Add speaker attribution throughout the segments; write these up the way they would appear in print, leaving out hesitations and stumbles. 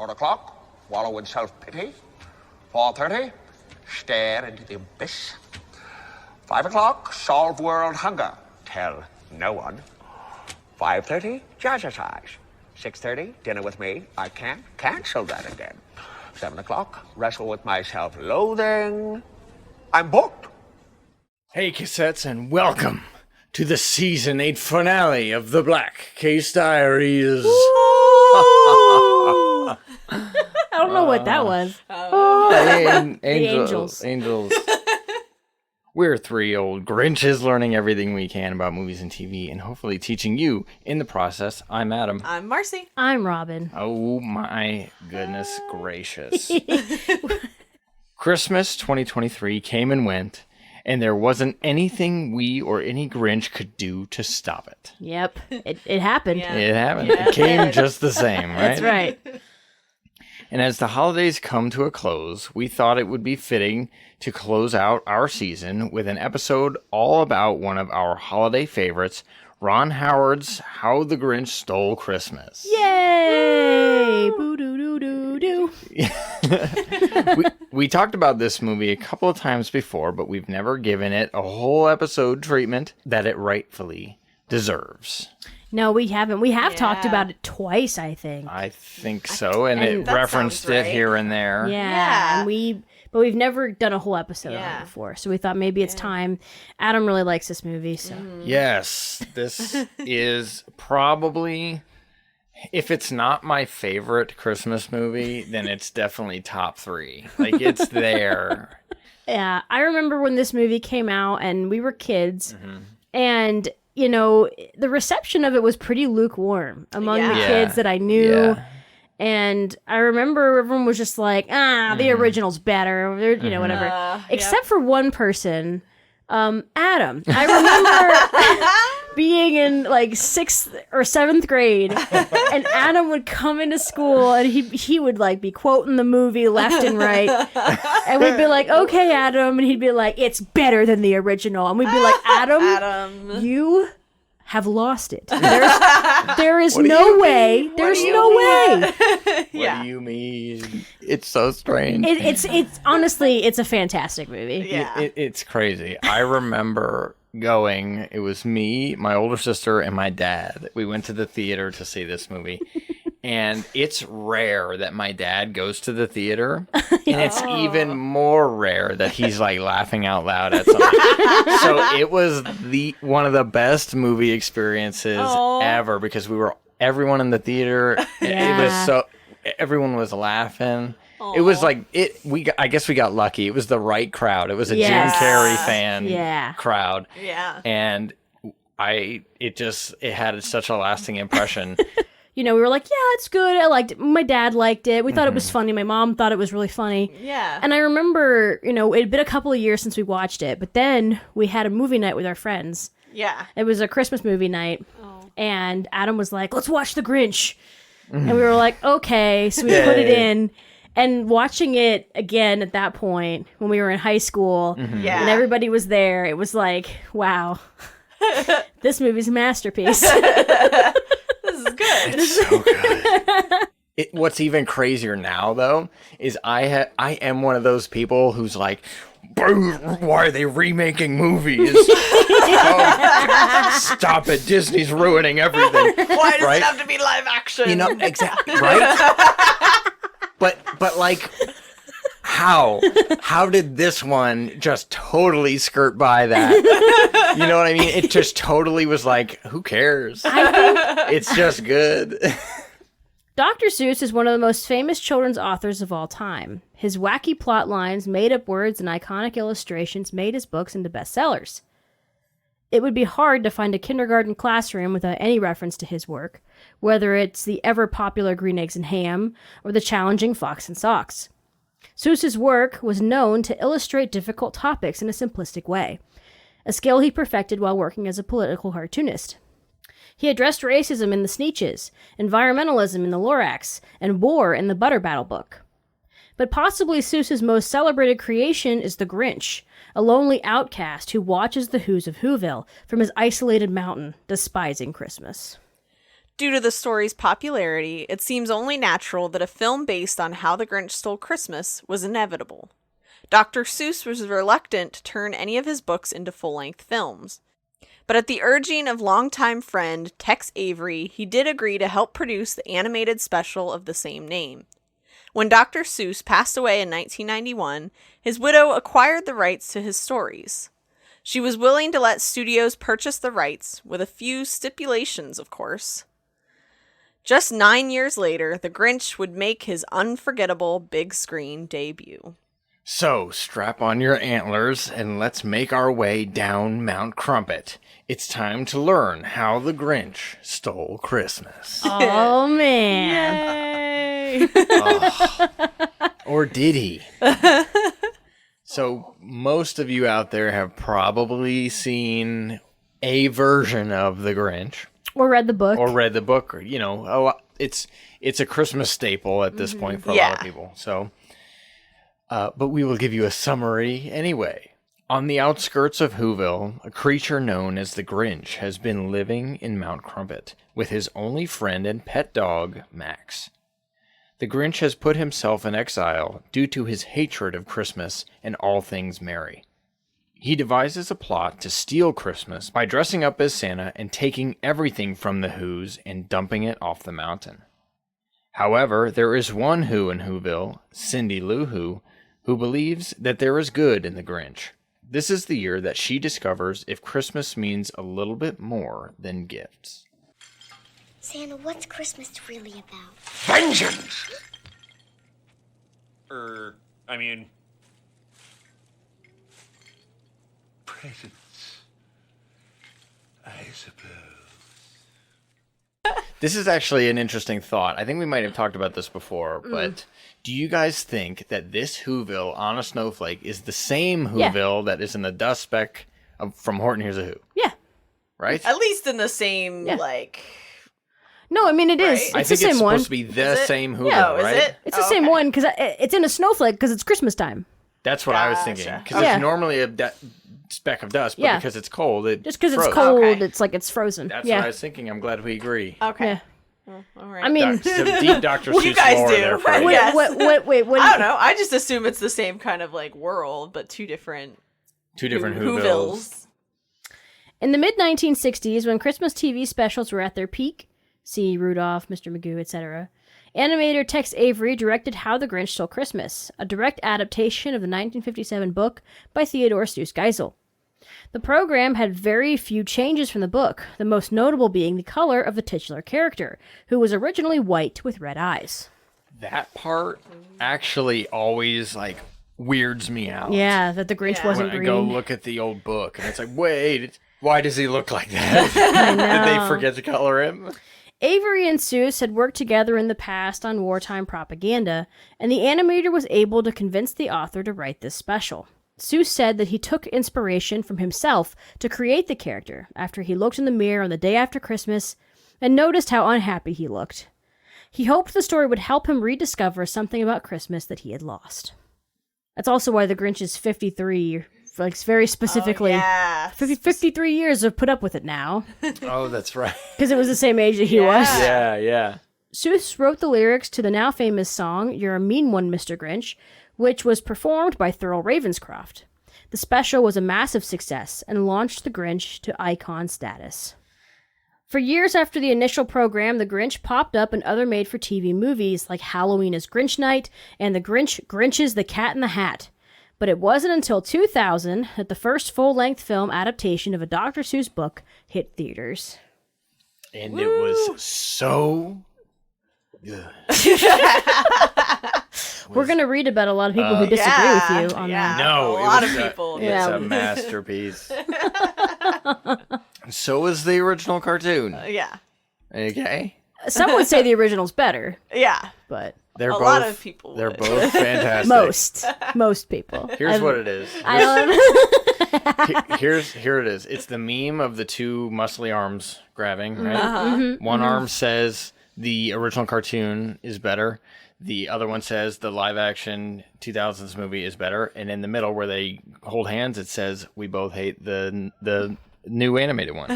Speaker 1: 4 o'clock, wallow in self-pity. 4:30, stare into the abyss. 5 o'clock, solve world hunger. Tell no one. 5:30, jazzercise. 6:30, dinner with me. I can't cancel that again. 7 o'clock, wrestle with my self-loathing. I'm booked.
Speaker 2: Hey, Cassettes, and welcome to the Season 8 finale of the Black Case Diaries.
Speaker 3: I don't know what that was.
Speaker 2: Angels. We're three old Grinches learning everything we can about movies and TV and hopefully teaching you in the process. I'm Adam.
Speaker 4: I'm Marcy.
Speaker 3: I'm Robin.
Speaker 2: Oh my goodness gracious. Christmas 2023 came and went, and there wasn't anything we or any Grinch could do to stop it.
Speaker 3: Yep, it happened.
Speaker 4: Yeah.
Speaker 2: It happened. Yeah. It came just the same, right?
Speaker 3: That's right.
Speaker 2: And as the holidays come to a close, we thought it would be fitting to close out our season with an episode all about one of our holiday favorites, Ron Howard's How the Grinch Stole Christmas.
Speaker 3: Yay! Boo-doo-doo-doo-doo.
Speaker 2: We talked about this movie a couple of times before, but we've never given it a whole episode treatment that it rightfully deserves.
Speaker 3: No, we haven't. We have talked about it twice, I think.
Speaker 2: I think so, and it
Speaker 4: that
Speaker 2: referenced
Speaker 4: sounds
Speaker 2: it
Speaker 4: right.
Speaker 2: here and there.
Speaker 3: Yeah. And but we've never done a whole episode on it
Speaker 4: Yeah.
Speaker 3: before, so we thought maybe it's time. Adam really likes this movie, so.
Speaker 2: Yes, this is probably, if it's not my favorite Christmas movie, then it's definitely top 3. Like, it's there.
Speaker 3: Yeah, I remember when this movie came out and we were kids, and, you know, the reception of it was pretty lukewarm among the
Speaker 4: Yeah.
Speaker 3: kids that I knew.
Speaker 2: Yeah.
Speaker 3: And I remember everyone was just like, the original's better, you know, whatever. Except for one person, Adam. I remember being in like 6th or 7th grade, and Adam would come into school and he would like be quoting the movie left and right. And we'd be like, okay, Adam. And he'd be like, it's better than the original. And we'd be like, Adam. You have lost it. There is no way. There's no way.
Speaker 2: What do you mean? It's so strange.
Speaker 3: It's honestly, it's a fantastic movie.
Speaker 4: Yeah.
Speaker 2: It's crazy. I remember going, it was me, my older sister, and my dad. We went to the theater to see this movie. And it's rare that my dad goes to the theater, and it's even more rare that he's like laughing out loud at something. So it was one of the best movie experiences ever because everyone in the theater.
Speaker 3: Yeah.
Speaker 2: It was everyone was laughing. It was like I guess we got lucky. It was the right crowd. It was a Jim Carrey fan crowd.
Speaker 4: Yeah.
Speaker 2: And it had such a lasting impression.
Speaker 3: You know, we were like, yeah, it's good. I liked it. My dad liked it. We thought it was funny. My mom thought it was really funny.
Speaker 4: Yeah.
Speaker 3: And I remember, you know, it had been a couple of years since we watched it, but then we had a movie night with our friends.
Speaker 4: Yeah.
Speaker 3: It was a Christmas movie night. And Adam was like, let's watch The Grinch. And we were like, okay. So we put it in. And watching it again at that point, when we were in high school,
Speaker 4: Yeah.
Speaker 3: and everybody was there, it was like, wow, this movie's a masterpiece.
Speaker 4: This is good.
Speaker 2: It's so good. What's even crazier now, though, is I am one of those people who's like, why are they remaking movies? Stop it. Disney's ruining everything.
Speaker 4: Why does it have to be live action?
Speaker 2: You know, exactly, right? But like, how did this one just totally skirt by that? You know what I mean? It just totally was like, who cares? It's just good.
Speaker 3: Dr. Seuss is one of the most famous children's authors of all time. His wacky plot lines, made-up words, and iconic illustrations made his books into bestsellers. It would be hard to find a kindergarten classroom without any reference to his work, whether it's the ever-popular Green Eggs and Ham or the challenging Fox and Socks. Seuss's work was known to illustrate difficult topics in a simplistic way, a skill he perfected while working as a political cartoonist. He addressed racism in the Sneetches, environmentalism in the Lorax, and war in the Butter Battle book. But possibly Seuss's most celebrated creation is the Grinch, a lonely outcast who watches the Who's of Whoville from his isolated mountain, despising Christmas.
Speaker 5: Due to the story's popularity, it seems only natural that a film based on How the Grinch Stole Christmas was inevitable. Dr. Seuss was reluctant to turn any of his books into full-length films. But at the urging of longtime friend Tex Avery, he did agree to help produce the animated special of the same name. When Dr. Seuss passed away in 1991, his widow acquired the rights to his stories. She was willing to let studios purchase the rights, with a few stipulations, of course. Just 9 years later, The Grinch would make his unforgettable big screen debut.
Speaker 2: So, strap on your antlers and let's make our way down Mount Crumpet. It's time to learn how the Grinch stole Christmas.
Speaker 3: Oh, man.
Speaker 5: Yay!
Speaker 2: Or did he? So, most of you out there have probably seen a version of the Grinch.
Speaker 3: Or read the book.
Speaker 2: Or read the book. Or, it's a Christmas staple at this point for a lot of people. So, but we will give you a summary anyway. On the outskirts of Whoville, a creature known as the Grinch has been living in Mount Crumpet with his only friend and pet dog, Max. The Grinch has put himself in exile due to his hatred of Christmas and all things merry. He devises a plot to steal Christmas by dressing up as Santa and taking everything from the Whos and dumping it off the mountain. However, there is one Who in Whoville, Cindy Lou Who believes that there is good in the Grinch. This is the year that she discovers if Christmas means a little bit more than gifts.
Speaker 6: Santa, what's Christmas really about?
Speaker 1: Vengeance! Presents, I suppose.
Speaker 2: This is actually an interesting thought. I think we might have talked about this before, but do you guys think that this Whoville on a snowflake is the same Whoville that is in the dust speck from Horton Hears a Who?
Speaker 3: Yeah.
Speaker 2: Right?
Speaker 5: At least in the same,
Speaker 3: No, I mean, it is.
Speaker 5: Right?
Speaker 3: It's the same one.
Speaker 2: Supposed to be the same Whoville,
Speaker 5: No, is
Speaker 2: right?
Speaker 5: it?
Speaker 3: It's the same one because it's in a snowflake because it's Christmas time.
Speaker 2: That's what I was thinking. Because
Speaker 3: Yeah.
Speaker 2: it's normally a speck of dust, but
Speaker 3: Yeah.
Speaker 2: because it's cold, it
Speaker 3: Just because it's
Speaker 2: froze.
Speaker 3: cold,
Speaker 5: Okay.
Speaker 3: it's like it's frozen.
Speaker 2: That's
Speaker 3: yeah.
Speaker 2: what I was thinking. I'm glad we agree.
Speaker 5: Okay.
Speaker 3: Yeah.
Speaker 5: All right.
Speaker 3: I mean,
Speaker 2: Some deep Dr.
Speaker 5: Well, you
Speaker 2: Seuss
Speaker 5: guys
Speaker 2: lore
Speaker 5: do.
Speaker 2: there for
Speaker 5: Wait,
Speaker 2: you.
Speaker 5: yes.
Speaker 3: wait, what?
Speaker 5: I don't know. I just assume it's the same kind of world, but two different
Speaker 2: Two different
Speaker 5: Whovilles.
Speaker 2: Whovilles.
Speaker 3: In the mid-1960s, when Christmas TV specials were at their peak, see Rudolph, Mr. Magoo, etc., animator Tex Avery directed How the Grinch Stole Christmas, a direct adaptation of the 1957 book by Theodore Seuss Geisel. The program had very few changes from the book, the most notable being the color of the titular character, who was originally white with red eyes.
Speaker 2: That part actually always weirds me out.
Speaker 3: Yeah, that the Grinch
Speaker 5: Yeah.
Speaker 3: wasn't
Speaker 2: When I
Speaker 3: green.
Speaker 2: go look at the old book and it's like, wait, why does he look like that? Did they forget to color him?
Speaker 3: Avery and Seuss had worked together in the past on wartime propaganda, and the animator was able to convince the author to write this special. Seuss said that he took inspiration from himself to create the character after he looked in the mirror on the day after Christmas and noticed how unhappy he looked. He hoped the story would help him rediscover something about Christmas that he had lost. That's also why the Grinch is 53, very specifically.
Speaker 5: Oh, yeah.
Speaker 3: 53 years have put up with it now,
Speaker 2: Oh, that's right.
Speaker 3: because it was the same age that he was.
Speaker 2: Yeah.
Speaker 3: Seuss wrote the lyrics to the now famous song, You're a Mean One, Mr. Grinch, which was performed by Thurl Ravenscroft. The special was a massive success and launched the Grinch to icon status. For years after the initial program, the Grinch popped up in other made-for-TV movies like Halloween is Grinch Night and The Grinch's The Cat in the Hat. But it wasn't until 2000 that the first full-length film adaptation of a Dr. Seuss book hit theaters.
Speaker 2: And it was so good.
Speaker 3: We're going to read about a lot of people who disagree with you on that.
Speaker 2: No,
Speaker 5: a
Speaker 2: it
Speaker 5: lot
Speaker 2: was
Speaker 5: of people.
Speaker 2: It's
Speaker 3: Yeah.
Speaker 2: a masterpiece. So is the original cartoon.
Speaker 5: Yeah.
Speaker 2: Okay.
Speaker 3: Some would say the original's better,
Speaker 5: Yeah.
Speaker 3: but
Speaker 2: They're
Speaker 5: A
Speaker 2: both,
Speaker 5: lot of people
Speaker 2: They're
Speaker 5: would.
Speaker 2: both fantastic.
Speaker 3: most people.
Speaker 2: Here's what it is.
Speaker 3: I don't.
Speaker 2: Here it is. It's the meme of the two muscly arms grabbing, right? One arm says the original cartoon is better. The other one says the live action 2000s movie is better. And in the middle where they hold hands, it says we both hate the new animated one.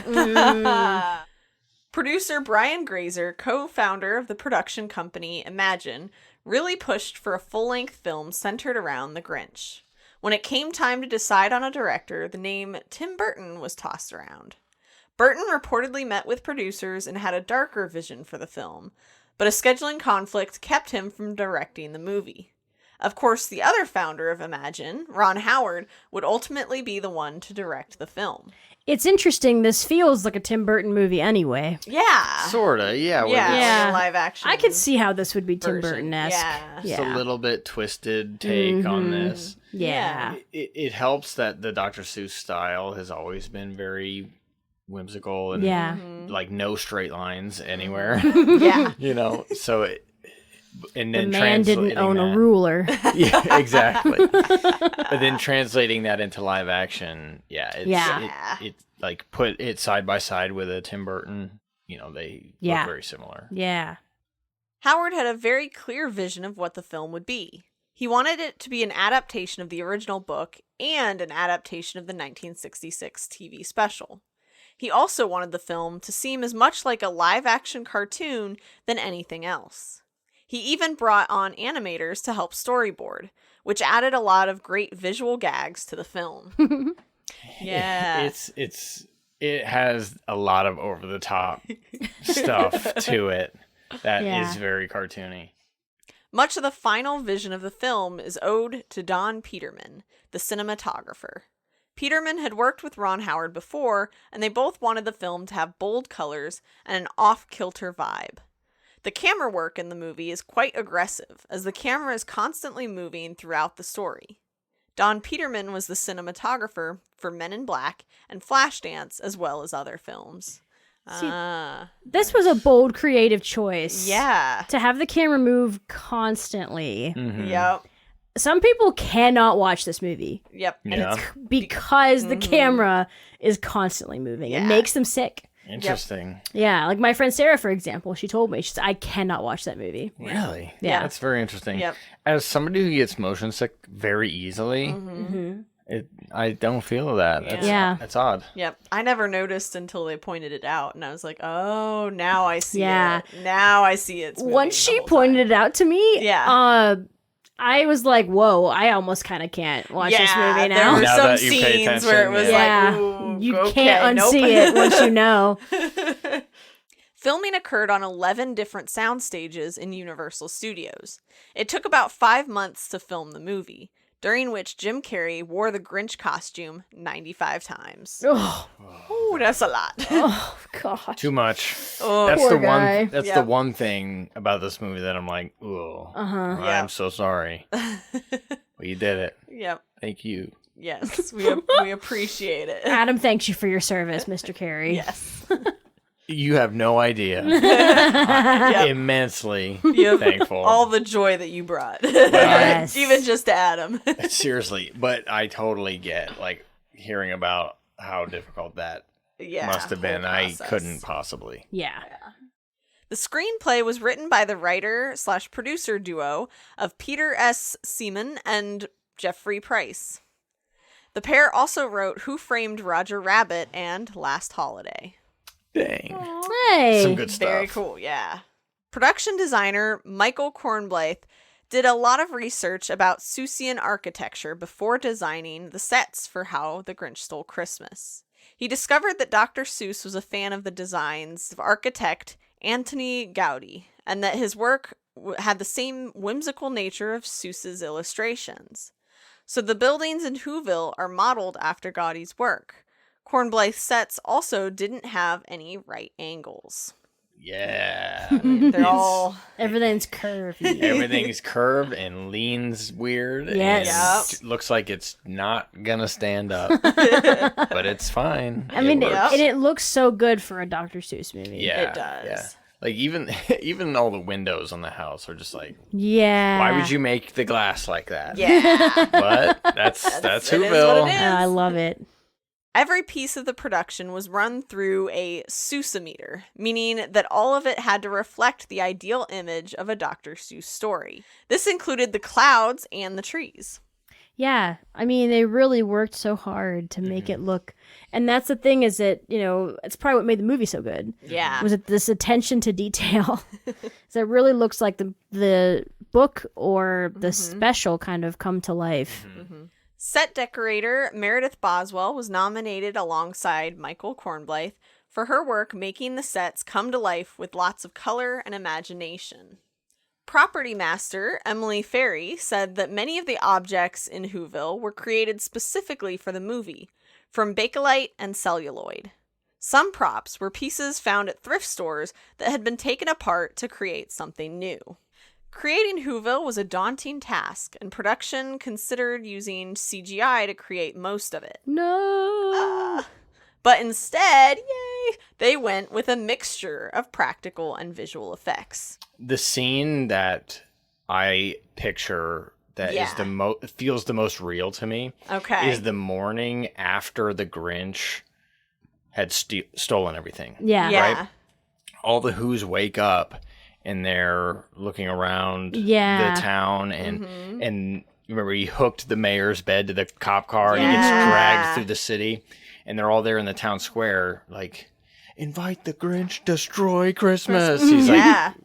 Speaker 5: Producer Brian Grazer, co-founder of the production company Imagine, really pushed for a full-length film centered around the Grinch. When it came time to decide on a director, the name Tim Burton was tossed around. Burton reportedly met with producers and had a darker vision for the film, but a scheduling conflict kept him from directing the movie. Of course, the other founder of Imagine, Ron Howard, would ultimately be the one to direct the film.
Speaker 3: It's interesting. This feels like a Tim Burton movie anyway.
Speaker 5: Yeah.
Speaker 2: Sorta, yeah. with
Speaker 5: Yeah,
Speaker 2: its-
Speaker 3: Yeah.
Speaker 5: like a live action.
Speaker 3: I could see how this would be Tim
Speaker 5: version.
Speaker 3: Burton-esque.
Speaker 5: Yeah.
Speaker 2: Just a little bit twisted take on this.
Speaker 3: Yeah.
Speaker 2: It helps that the Dr. Seuss style has always been very whimsical and
Speaker 3: Yeah.
Speaker 2: like no straight lines anywhere.
Speaker 5: Yeah.
Speaker 2: You know, so it, and
Speaker 3: The
Speaker 2: then
Speaker 3: man didn't
Speaker 2: translating
Speaker 3: own a
Speaker 2: that-
Speaker 3: ruler.
Speaker 2: Yeah, exactly. But then translating that into live action, it like put it side by side with a Tim Burton. You know, they
Speaker 3: Yeah.
Speaker 2: look very similar.
Speaker 3: Yeah.
Speaker 5: Howard had a very clear vision of what the film would be. He wanted it to be an adaptation of the original book and an adaptation of the 1966 TV special. He also wanted the film to seem as much like a live-action cartoon than anything else. He even brought on animators to help storyboard, which added a lot of great visual gags to the film. Yeah.
Speaker 2: It has a lot of over the top stuff to it that is
Speaker 3: Yeah.
Speaker 2: very cartoony.
Speaker 5: Much of the final vision of the film is owed to Don Peterman, the cinematographer. Peterman had worked with Ron Howard before, and they both wanted the film to have bold colors and an off-kilter vibe. The camera work in the movie is quite aggressive, as the camera is constantly moving throughout the story. Don Peterman was the cinematographer for Men in Black and Flashdance, as well as other films.
Speaker 3: This was a bold, creative choice.
Speaker 5: Yeah.
Speaker 3: To have the camera move constantly.
Speaker 2: Mhm.
Speaker 5: Yep.
Speaker 3: Some people cannot watch this movie
Speaker 5: Yep. And
Speaker 2: Yeah.
Speaker 5: it's
Speaker 3: because the camera is constantly moving. It
Speaker 5: Yeah.
Speaker 3: makes them sick.
Speaker 2: Interesting.
Speaker 3: Yeah, like my friend Sarah, for example, she told me, she said, I cannot watch that movie.
Speaker 2: Really?
Speaker 3: Yeah.
Speaker 2: That's very interesting.
Speaker 5: Yep.
Speaker 2: As somebody who gets motion sick very easily, I don't feel that. That's,
Speaker 3: Yeah.
Speaker 2: That's odd.
Speaker 5: Yep. I never noticed until they pointed it out, and I was like, oh, now I see
Speaker 3: Yeah.
Speaker 5: it. Now I see it.
Speaker 3: Once she pointed it out to me,
Speaker 5: Yeah.
Speaker 3: I was like, whoa, I almost kind of can't watch this movie
Speaker 5: There
Speaker 3: now.
Speaker 5: were
Speaker 2: Now
Speaker 5: some
Speaker 2: that you pay
Speaker 5: scenes where it was
Speaker 2: attention,
Speaker 3: yeah.
Speaker 5: like, ooh,
Speaker 3: You
Speaker 5: okay,
Speaker 3: can't
Speaker 5: nope.
Speaker 3: unsee it once you know.
Speaker 5: Filming occurred on 11 different sound stages in Universal Studios. It took about 5 months to film the movie, during which Jim Carrey wore the Grinch costume 95 times.
Speaker 3: Oh,
Speaker 5: Ooh, that's a lot.
Speaker 3: oh God.
Speaker 2: Too much.
Speaker 5: Oh,
Speaker 2: That's
Speaker 3: poor
Speaker 2: the
Speaker 3: guy.
Speaker 2: one. That's
Speaker 5: Yep.
Speaker 2: the one thing about this movie that I'm like, ooh,
Speaker 3: Uh-huh.
Speaker 5: Yeah.
Speaker 2: I'm so sorry. Well, you did it.
Speaker 5: Yep.
Speaker 2: Thank you.
Speaker 5: Yes, we appreciate it.
Speaker 3: Adam thanks you for your service, Mr. Carey.
Speaker 5: Yes.
Speaker 2: You have no idea. Immensely
Speaker 5: You have
Speaker 2: thankful.
Speaker 5: all the joy that you brought.
Speaker 3: Yes.
Speaker 5: Even just to Adam.
Speaker 2: Seriously, but I totally get like hearing about how difficult that
Speaker 5: Yeah.
Speaker 2: must have been.
Speaker 5: whole
Speaker 2: I
Speaker 5: process.
Speaker 2: couldn't possibly.
Speaker 3: Yeah.
Speaker 5: The screenplay was written by the writer/producer duo of Peter S. Seaman and Jeffrey Price. The pair also wrote Who Framed Roger Rabbit and Last Holiday.
Speaker 2: Dang.
Speaker 3: Hey.
Speaker 2: Some good stuff.
Speaker 5: Very cool, yeah. Production designer Michael Kornblythe did a lot of research about Seussian architecture before designing the sets for How the Grinch Stole Christmas. He discovered that Dr. Seuss was a fan of the designs of architect Antoni Gaudi, and that his work had the same whimsical nature of Seuss's illustrations. So the buildings in Whoville are modeled after Gaudi's work. Kornblythe's sets also didn't have any right angles.
Speaker 2: Yeah.
Speaker 5: They're all...
Speaker 3: Everything's curvy.
Speaker 2: Everything's curved and leans weird.
Speaker 3: Yes.
Speaker 2: And it looks like it's not gonna stand up, but it's fine.
Speaker 3: I mean,
Speaker 2: it works.
Speaker 3: and it looks so good for a Dr. Seuss movie.
Speaker 2: Yeah,
Speaker 5: It does.
Speaker 2: Yeah. Like even all the windows on the house are just like,
Speaker 3: Yeah.
Speaker 2: why would you make the glass like that?
Speaker 5: Yeah.
Speaker 2: But that's
Speaker 5: it is
Speaker 2: Whoville.
Speaker 5: what it is.
Speaker 3: Oh, I love it.
Speaker 5: Every piece of the production was run through a Seussimeter, meaning that all of it had to reflect the ideal image of a Dr. Seuss story. This included the clouds and the trees.
Speaker 3: Yeah, I mean, they really worked so hard to make it look, and that's the thing is that, it's probably what made the movie so good.
Speaker 5: Yeah.
Speaker 3: Was it this attention to detail? So it really looks like the book or the special kind of come to life.
Speaker 5: Set decorator Meredith Boswell was nominated alongside Michael Kornblythe for her work making the sets come to life with lots of color and imagination. Property master Emily Ferry said that many of the objects in Whoville were created specifically for the movie, from bakelite and celluloid. Some props were pieces found at thrift stores that had been taken apart to create something new. Creating Whoville was a daunting task, and production considered using CGI to create most of it.
Speaker 3: No.
Speaker 5: But instead, they went with a mixture of practical and visual effects.
Speaker 2: The scene that I picture that is feels the most real to me is the morning after the Grinch had stolen everything.
Speaker 3: Yeah.
Speaker 2: Right? All the Who's wake up and they're looking around the town and remember he hooked the mayor's bed to the cop car and he gets dragged through the city and they're all there in the town square like, invite the Grinch, destroy Christmas. He's like,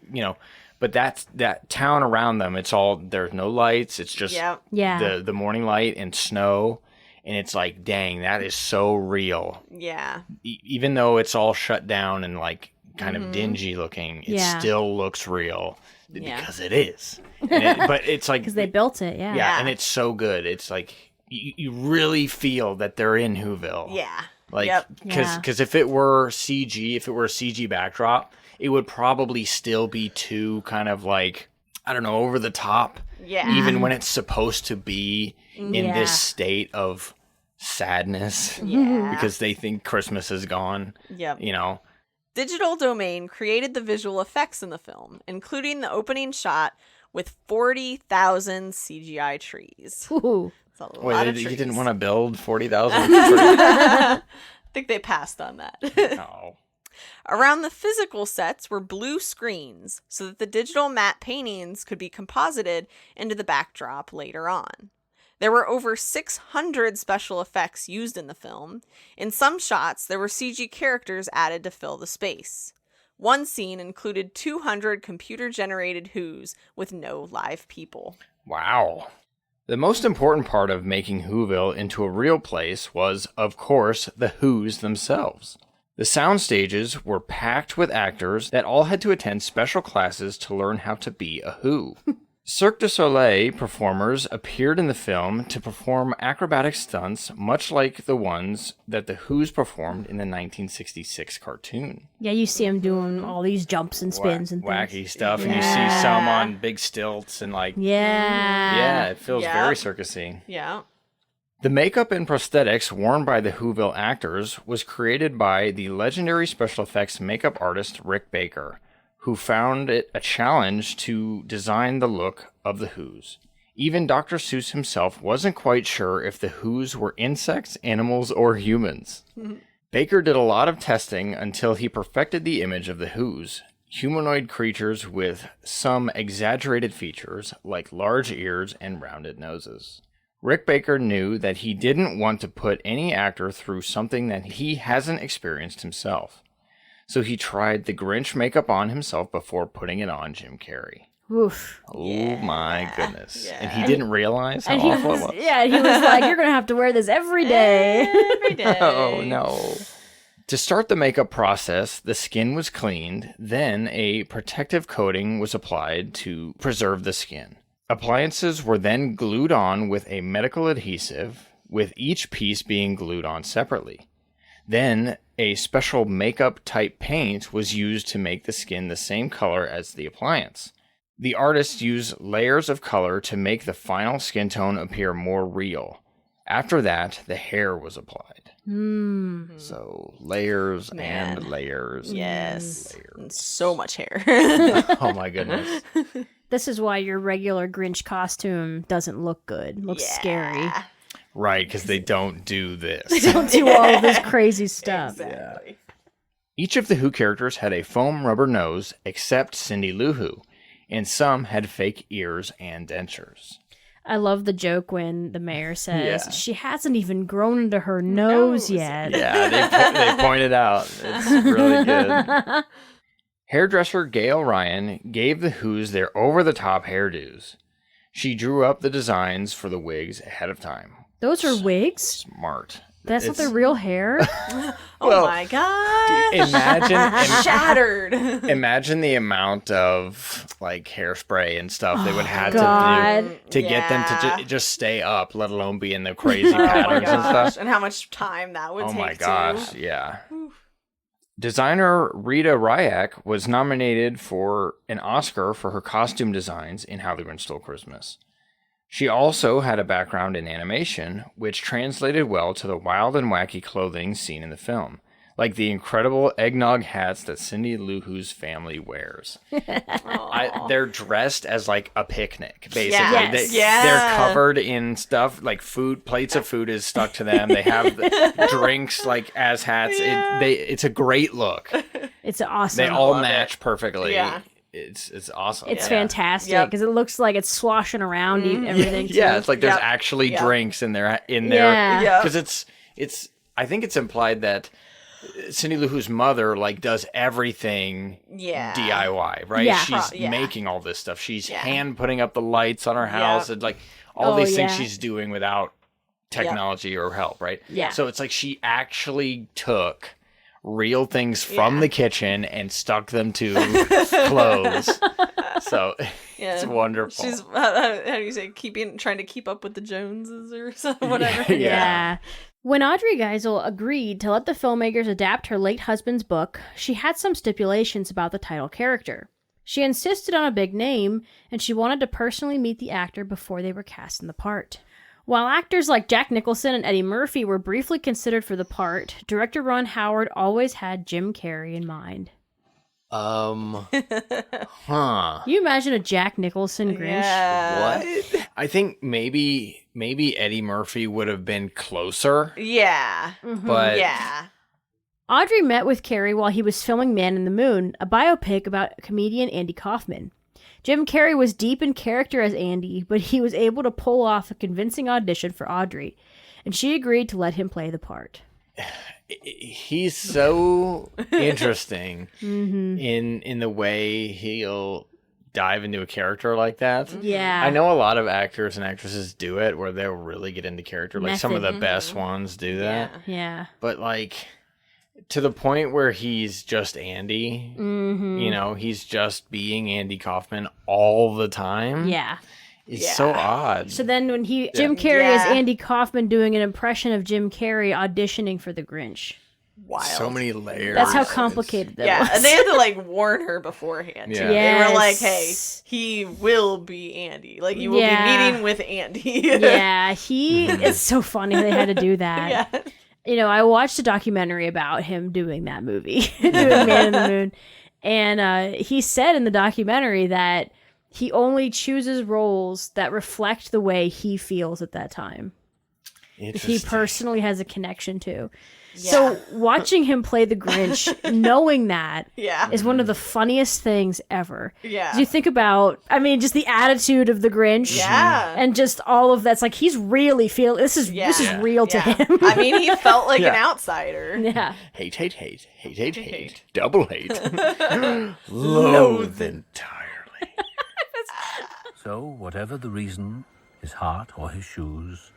Speaker 2: but that town around them, it's all, there's no lights. It's just the morning light and snow. And it's like, dang, that is so real. Yeah. Even though it's all shut down and like kind of dingy looking, it still looks real because it is. But it's like,
Speaker 3: because they built it.
Speaker 2: Yeah. And it's so good. It's like, you really feel that they're in Whoville.
Speaker 5: Yeah.
Speaker 2: Like, because if it were CG, if it were a CG backdrop, it would probably still be too kind of like, I don't know, over the top. Yeah. Even when it's supposed to be in this state of sadness. Yeah. Because they think Christmas is gone. Yep.
Speaker 5: Digital Domain created the visual effects in the film, including the opening shot with 40,000 CGI trees.
Speaker 3: Ooh.
Speaker 2: Wait, you didn't want to build 40,000 trees?
Speaker 5: I think they passed on that.
Speaker 2: No.
Speaker 5: Around the physical sets were blue screens so that the digital matte paintings could be composited into the backdrop later on. There were over 600 special effects used in the film. In some shots, there were CG characters added to fill the space. One scene included 200 computer-generated Whos with no live people.
Speaker 2: Wow. The most important part of making Whoville into a real place was, of course, the Whos themselves. The sound stages were packed with actors that all had to attend special classes to learn how to be a Who. Cirque du Soleil performers appeared in the film to perform acrobatic stunts much like the ones that the Whos performed in the 1966 cartoon.
Speaker 3: Yeah, you see them doing all these jumps and spins and things.
Speaker 2: Wacky stuff, and you see some on big stilts and like... Yeah, it feels very circusy.
Speaker 5: Yeah.
Speaker 2: The makeup and prosthetics worn by the Whoville actors was created by the legendary special effects makeup artist Rick Baker, who found it a challenge to design the look of the Whos. Even Dr. Seuss himself wasn't quite sure if the Whos were insects, animals, or humans. Baker did a lot of testing until he perfected the image of the Whos, humanoid creatures with some exaggerated features like large ears and rounded noses. Rick Baker knew that he didn't want to put any actor through something that he hasn't experienced himself. So he tried the Grinch makeup on himself before putting it on Jim Carrey.
Speaker 3: Oof.
Speaker 2: Oh my goodness. Yeah. And he didn't realize how awful it was.
Speaker 3: Yeah, he was like, you're going to have to wear this every day.
Speaker 5: Every day.
Speaker 2: Oh no. To start the makeup process, the skin was cleaned, then a protective coating was applied to preserve the skin. Appliances were then glued on with a medical adhesive, with each piece being glued on separately. Then, a special makeup-type paint was used to make the skin the same color as the appliance. The artists used layers of color to make the final skin tone appear more real. After that, the hair was applied. So, layers and layers.
Speaker 5: Yes.
Speaker 2: And layers.
Speaker 5: And so much hair.
Speaker 2: Oh my goodness.
Speaker 3: This is why your regular Grinch costume doesn't look good. It looks scary.
Speaker 2: Right, because they don't do this.
Speaker 3: They don't do all of this crazy stuff.
Speaker 5: Exactly.
Speaker 2: Each of the Who characters had a foam rubber nose, except Cindy Lou Who, and some had fake ears and dentures.
Speaker 3: I love the joke when the mayor says
Speaker 2: Yeah.
Speaker 3: she hasn't even grown into her nose yet.
Speaker 2: Yeah, they pointed out. It's really good. Hairdresser Gail Ryan gave the Who's their over-the-top hairdos. She drew up the designs for the wigs ahead of time.
Speaker 3: Those are wigs?
Speaker 2: Smart.
Speaker 3: That's not their real hair?
Speaker 5: Oh my god.
Speaker 2: Imagine
Speaker 5: Shattered.
Speaker 2: imagine the amount of like hairspray and stuff they would have
Speaker 3: God.
Speaker 2: to do to get them to just stay up, let alone be in the crazy
Speaker 5: Oh my
Speaker 2: patterns and
Speaker 5: gosh.
Speaker 2: stuff.
Speaker 5: And how much time that would
Speaker 2: Oh
Speaker 5: take
Speaker 2: my gosh,
Speaker 5: too.
Speaker 2: yeah. Designer Rita Ryak was nominated for an Oscar for her costume designs in How the Grinch Stole Christmas. She also had a background in animation, which translated well to the wild and wacky clothing seen in the film, like the incredible eggnog hats that Cindy Lou Who's family wears. They're dressed as like a picnic, basically.
Speaker 3: Yes.
Speaker 2: They're covered in stuff, like food, plates of food is stuck to them. They have drinks like as hats. It's a great look.
Speaker 3: It's awesome.
Speaker 2: They all match perfectly.
Speaker 5: Yeah.
Speaker 2: It's awesome.
Speaker 3: It's
Speaker 2: Yeah.
Speaker 3: fantastic
Speaker 5: Yep.
Speaker 3: because it looks like it's sloshing around everything. Too.
Speaker 2: Yeah, it's like there's
Speaker 5: Yep.
Speaker 2: actually
Speaker 5: Yep.
Speaker 2: drinks in there
Speaker 3: Yeah.
Speaker 5: Yep.
Speaker 2: because it's I think it's implied that Cindy Lou Who's mother like does everything
Speaker 5: Yeah.
Speaker 2: DIY, right?
Speaker 3: Yeah.
Speaker 2: She's
Speaker 5: Yeah.
Speaker 2: making all this stuff. She's hand putting up the lights on her house
Speaker 5: Yep.
Speaker 2: and like all
Speaker 3: Oh,
Speaker 2: these things
Speaker 3: yeah.
Speaker 2: she's doing without technology or help, right?
Speaker 3: Yeah.
Speaker 2: So it's like she actually took real things from the kitchen and stuck them to clothes. So it's wonderful.
Speaker 5: She's how do you say trying to keep up with the Joneses or something, whatever.
Speaker 3: Yeah. When Audrey Geisel agreed to let the filmmakers adapt her late husband's book, she had some stipulations about the title character. She insisted on a big name, and she wanted to personally meet the actor before they were cast in the part. While actors like Jack Nicholson and Eddie Murphy were briefly considered for the part, director Ron Howard always had Jim Carrey in mind. You imagine a Jack Nicholson Grinch?
Speaker 5: Yeah.
Speaker 2: What? I think maybe Eddie Murphy would have been closer,
Speaker 5: Yeah.
Speaker 2: but
Speaker 5: Yeah.
Speaker 3: Audrey met with Carrey while he was filming Man in the Moon, a biopic about comedian Andy Kaufman. Jim Carrey was deep in character as Andy, but he was able to pull off a convincing audition for Audrey, and she agreed to let him play the part.
Speaker 2: he's so interesting in the way he'll dive into a character like that.
Speaker 3: Yeah.
Speaker 2: I know a lot of actors and actresses do it where they'll really get into character. Like some of the best ones do that.
Speaker 3: Yeah.
Speaker 2: But like to the point where he's just Andy, you know, he's just being Andy Kaufman all the time.
Speaker 3: Yeah.
Speaker 2: It's so odd.
Speaker 3: So then when Jim Carrey is Andy Kaufman doing an impression of Jim Carrey auditioning for The Grinch.
Speaker 5: Wild.
Speaker 2: So many layers.
Speaker 3: That's how complicated that was.
Speaker 5: And they had to like warn her beforehand.
Speaker 2: Yeah.
Speaker 5: Too. They were like, "Hey,
Speaker 3: Yes.
Speaker 5: he will be Andy. Like you will
Speaker 3: Yeah.
Speaker 5: be meeting with Andy."
Speaker 3: Yeah, it's so funny they had to do that.
Speaker 5: Yeah.
Speaker 3: You know, I watched a documentary about him doing that movie, doing Man in the Moon. And he said in the documentary that he only chooses roles that reflect the way he feels at that time. That he personally has a connection to. So watching him play the Grinch, knowing that is one of the funniest things ever.
Speaker 5: Yeah.
Speaker 3: 'Cause you think about, I mean, just the attitude of the Grinch.
Speaker 5: Yeah.
Speaker 3: And just all of that's like, he's really feeling, this is real to him.
Speaker 5: I mean, he felt like an outsider.
Speaker 3: Yeah.
Speaker 2: Hate, hate, hate, hate, hate, hate, double hate, loathe entirely.
Speaker 7: So, whatever the reason, his heart or his shoes,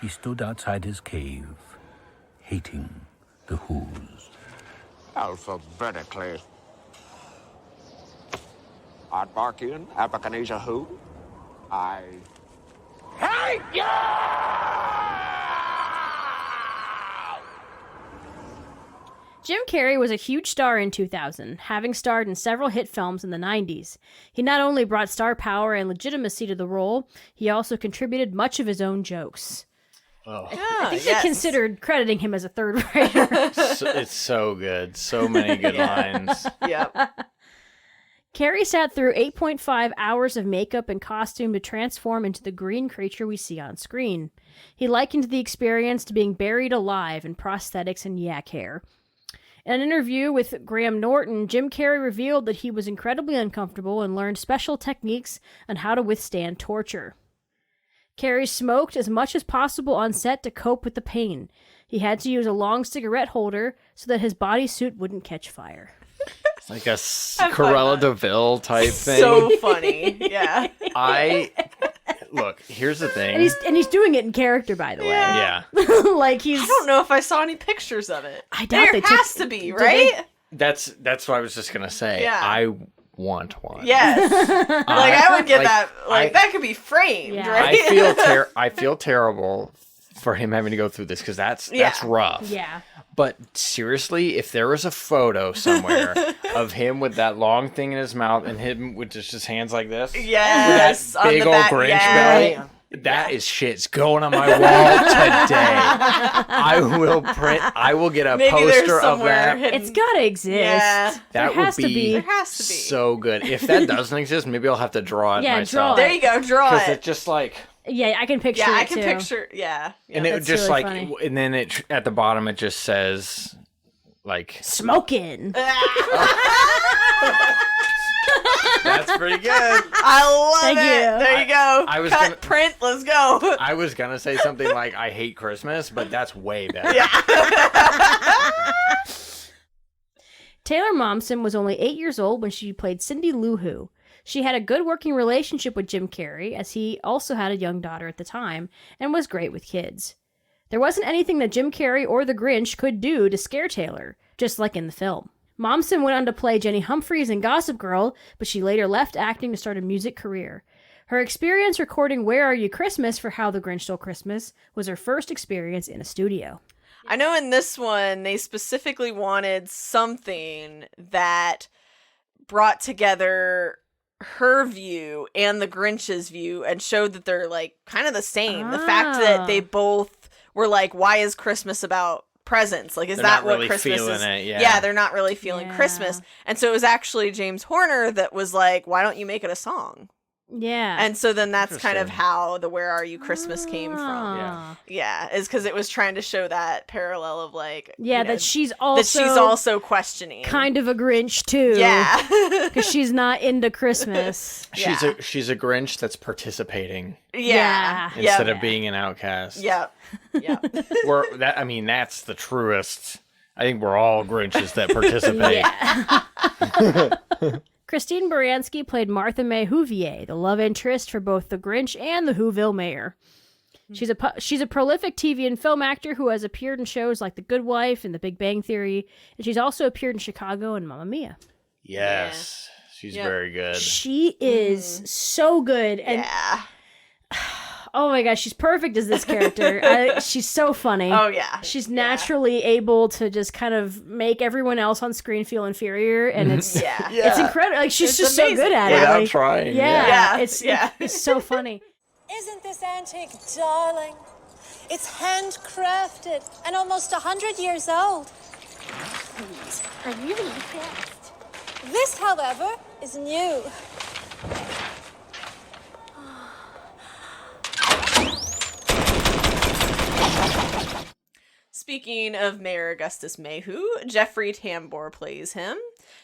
Speaker 7: he stood outside his cave, hating the Who's.
Speaker 1: Alphabetically. Aardvarkian, Abacanesia who? I hate you!
Speaker 3: Jim Carrey was a huge star in 2000, having starred in several hit films in the 90s. He not only brought star power and legitimacy to the role, he also contributed much of his own jokes. I think they considered crediting him as a third writer.
Speaker 2: It's so good. So many good lines.
Speaker 5: Yep.
Speaker 3: Carrey sat through 8.5 hours of makeup and costume to transform into the green creature we see on screen. He likened the experience to being buried alive in prosthetics and yak hair. In an interview with Graham Norton, Jim Carrey revealed that he was incredibly uncomfortable and learned special techniques on how to withstand torture. Carrey smoked as much as possible on set to cope with the pain. He had to use a long cigarette holder so that his bodysuit wouldn't catch fire.
Speaker 2: It's like a Cruella de Vil type thing.
Speaker 5: So funny. Yeah.
Speaker 2: Look, here's the thing.
Speaker 3: And he's doing it in character, by the way.
Speaker 2: Yeah.
Speaker 3: Like he's.
Speaker 5: I don't know if I saw any pictures of it.
Speaker 3: I doubt
Speaker 5: there
Speaker 3: they
Speaker 5: has to be, right?
Speaker 2: That's what I was just gonna say.
Speaker 5: Yeah.
Speaker 2: I want one.
Speaker 5: Yes. Like I would get that. Like that could be framed,
Speaker 3: Yeah.
Speaker 5: right?
Speaker 2: I feel terrible for him having to go through this because that's rough.
Speaker 3: Yeah.
Speaker 2: But seriously, if there was a photo somewhere of him with that long thing in his mouth and him with just his hands like this,
Speaker 5: Yes.
Speaker 2: with that big old Grinch belly, that is shit's going on my wall today. I will get a
Speaker 5: Maybe
Speaker 2: poster of
Speaker 5: somewhere
Speaker 2: that.
Speaker 5: hidden.
Speaker 3: It's gotta exist.
Speaker 5: Yeah.
Speaker 2: That
Speaker 3: has to be.
Speaker 5: There has to be.
Speaker 2: so good. If that doesn't exist, maybe I'll have to draw it
Speaker 3: Yeah,
Speaker 2: myself.
Speaker 3: draw
Speaker 5: There you go. Draw
Speaker 2: Because
Speaker 5: it.
Speaker 2: it's just like...
Speaker 3: Yeah, I can picture
Speaker 5: Yeah,
Speaker 3: it
Speaker 5: I can
Speaker 3: too.
Speaker 5: picture. Yeah.
Speaker 2: And it
Speaker 3: That's
Speaker 2: just
Speaker 3: really
Speaker 2: like...
Speaker 3: funny.
Speaker 2: And then it at the bottom, it just says... Like...
Speaker 3: Smoking.
Speaker 2: That's pretty good.
Speaker 5: I love
Speaker 3: Thank
Speaker 5: it.
Speaker 3: you.
Speaker 5: There you go.
Speaker 2: I was
Speaker 5: Cut,
Speaker 2: gonna-
Speaker 5: print, let's go.
Speaker 2: I was gonna say something like, I hate Christmas, but that's way better.
Speaker 3: Taylor Momsen was only 8 years old when she played Cindy Lou Who. She had a good working relationship with Jim Carrey, as he also had a young daughter at the time, and was great with kids. There wasn't anything that Jim Carrey or the Grinch could do to scare Taylor, just like in the film. Momsen went on to play Jenny Humphreys in Gossip Girl, but she later left acting to start a music career. Her experience recording Where Are You Christmas for How the Grinch Stole Christmas was her first experience in a studio.
Speaker 5: I know in this one, they specifically wanted something that brought together her view and the Grinch's view and showed that they're like kind of the same. The fact that they both were like, why is Christmas about presents? Like, is
Speaker 2: They're
Speaker 5: that
Speaker 2: not
Speaker 5: what
Speaker 2: really
Speaker 5: Christmas
Speaker 2: feeling
Speaker 5: is?
Speaker 2: it, yeah.
Speaker 5: They're not really feeling
Speaker 3: Yeah.
Speaker 5: Christmas. And so it was actually James Horner that was like, why don't you make it a song?
Speaker 3: Yeah.
Speaker 5: And so then that's kind of
Speaker 2: Interesting.
Speaker 5: how the Where Are You Christmas came from.
Speaker 3: Ah.
Speaker 5: Yeah, is because it was trying to show that parallel of like,
Speaker 3: Yeah,
Speaker 5: you know,
Speaker 3: that she's also
Speaker 5: questioning.
Speaker 3: kind of a Grinch too.
Speaker 5: Yeah.
Speaker 3: Because she's not into Christmas.
Speaker 2: She's a Grinch that's participating
Speaker 5: Yeah.
Speaker 2: instead of being an outcast.
Speaker 5: Yep. Yep.
Speaker 2: That's the truest. I think we're all Grinches that participate.
Speaker 3: Christine Baranski played Martha May Whovier, the love interest for both the Grinch and the Whoville mayor. She's a prolific TV and film actor who has appeared in shows like The Good Wife and The Big Bang Theory, and she's also appeared in Chicago and Mamma Mia.
Speaker 2: Yes. She's very good.
Speaker 3: She is so good, and
Speaker 5: Yeah.
Speaker 3: oh my gosh, she's perfect as this character. She's so funny.
Speaker 5: Oh yeah.
Speaker 3: She's naturally able to just kind of make everyone else on screen feel inferior, and it's
Speaker 5: Yeah.
Speaker 3: it's incredible. Like she's
Speaker 5: It's
Speaker 3: just
Speaker 5: amazing.
Speaker 3: so good at it.
Speaker 2: Without
Speaker 3: Like,
Speaker 2: trying.
Speaker 3: yeah,
Speaker 5: Yeah.
Speaker 3: it's so funny.
Speaker 8: Isn't this antique darling? It's handcrafted and almost 100 years old.
Speaker 6: Please, I'm really impressed.
Speaker 8: This, however, is new.
Speaker 5: Speaking of Mayor Augustus Mayhew, Jeffrey Tambor plays him.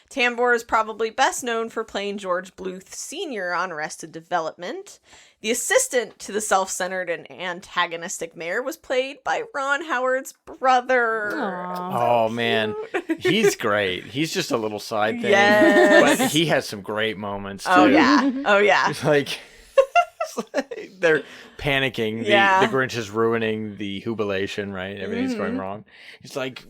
Speaker 5: Tambor is probably best known for playing George Bluth Sr. on Arrested Development. The assistant to the self-centered and antagonistic mayor was played by Ron Howard's brother.
Speaker 2: Oh man, he's great. He's just a little side thing,
Speaker 5: Yes.
Speaker 2: but he has some great moments too.
Speaker 5: Oh yeah. Oh yeah.
Speaker 2: It's like they're panicking.
Speaker 5: Yeah.
Speaker 2: The Grinch is ruining the jubilation, right? Everything's going
Speaker 5: Mm-hmm.
Speaker 2: wrong. He's like,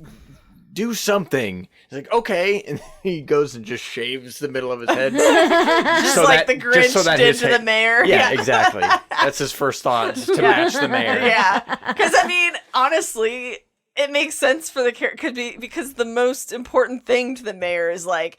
Speaker 2: do something. He's like, okay, and he goes and just shaves the middle of his head,
Speaker 5: Just like the Grinch did to the mayor.
Speaker 2: Yeah, exactly. That's his first thought, is to match the mayor.
Speaker 5: Yeah. Because, I mean, honestly, it makes sense for the character because the most important thing to the mayor is, like,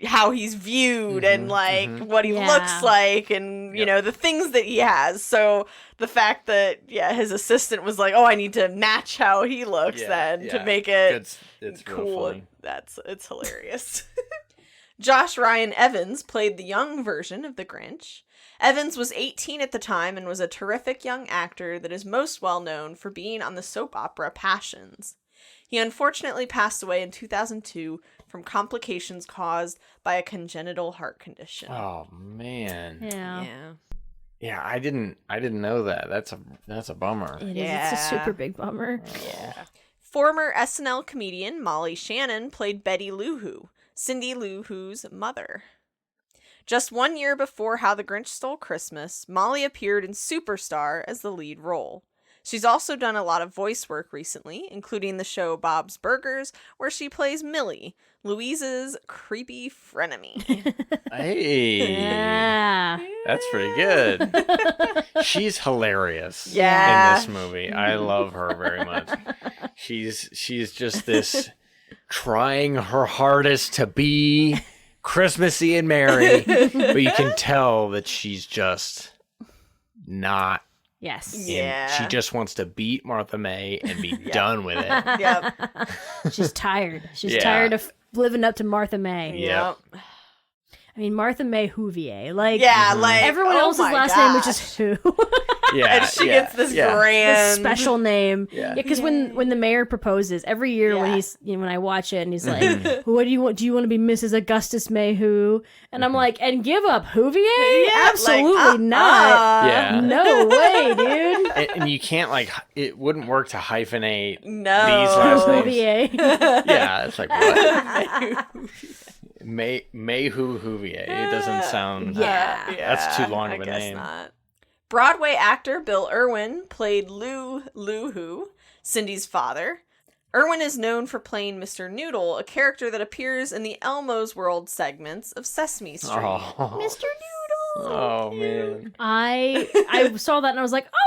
Speaker 5: how he's viewed and, like, what he
Speaker 3: Yeah.
Speaker 5: looks like and, you know, the things that he has. So the fact that, his assistant was like, oh, I need to match how he looks to make it
Speaker 2: It's real
Speaker 5: cool.
Speaker 2: funny.
Speaker 5: It's hilarious. Josh Ryan Evans played the young version of the Grinch. Evans was 18 at the time and was a terrific young actor that is most well known for being on the soap opera Passions. He unfortunately passed away in 2002 from complications caused by a congenital heart condition.
Speaker 2: Oh man.
Speaker 3: Yeah.
Speaker 5: Yeah.
Speaker 2: Yeah, I didn't know that. That's a bummer.
Speaker 3: It is. It's a super big bummer.
Speaker 5: Yeah. Former SNL comedian Molly Shannon played Betty Lou Who, Cindy Lou Who's mother. Just 1 year before How the Grinch Stole Christmas, Molly appeared in Superstar as the lead role. She's also done a lot of voice work recently, including the show Bob's Burgers, where she plays Millie, Louise's creepy frenemy.
Speaker 2: Hey,
Speaker 3: Yeah.
Speaker 2: that's pretty good. She's hilarious
Speaker 5: Yeah.
Speaker 2: in this movie. I love her very much. She's just this trying her hardest to be Christmassy and merry, but you can tell that she's just not.
Speaker 3: Yes.
Speaker 5: Yeah.
Speaker 2: She just wants to beat Martha May and be done with it.
Speaker 5: Yep.
Speaker 3: She's tired. She's
Speaker 2: Yeah.
Speaker 3: tired of living up to Martha May.
Speaker 2: Yep.
Speaker 3: I mean, Martha May Whovier. Like,
Speaker 5: Yeah, like
Speaker 3: everyone
Speaker 5: oh
Speaker 3: else's
Speaker 5: my
Speaker 3: last name was
Speaker 5: gosh.
Speaker 3: just Who.
Speaker 2: Yeah,
Speaker 5: And she
Speaker 2: yeah,
Speaker 5: gets this
Speaker 2: yeah.
Speaker 3: The
Speaker 5: grand
Speaker 3: special name.
Speaker 2: Yeah.
Speaker 3: Because when the mayor proposes every year when
Speaker 5: Yeah.
Speaker 3: he's when I watch it and he's like, "What do you want? Do you want to be Mrs. Augustus May Who?" And I'm like, "And give up Whovier?
Speaker 5: Yeah,
Speaker 3: Absolutely
Speaker 5: like,
Speaker 3: not.
Speaker 2: Yeah.
Speaker 3: No way, dude.
Speaker 2: And you can't it wouldn't work to hyphenate
Speaker 5: No.
Speaker 2: these last names.
Speaker 3: Whovier."
Speaker 2: Yeah, it's like what? Mayhu Huvier. It doesn't sound.
Speaker 3: Yeah.
Speaker 2: That's too long of
Speaker 5: I
Speaker 2: a
Speaker 5: guess
Speaker 2: name.
Speaker 5: Not. Broadway actor Bill Irwin played Lou Who, Cindy's father. Irwin is known for playing Mr. Noodle, a character that appears in the Elmo's World segments of Sesame Street.
Speaker 2: Oh.
Speaker 3: Mr. Noodle.
Speaker 2: Oh man.
Speaker 3: I saw that and I was like, "Oh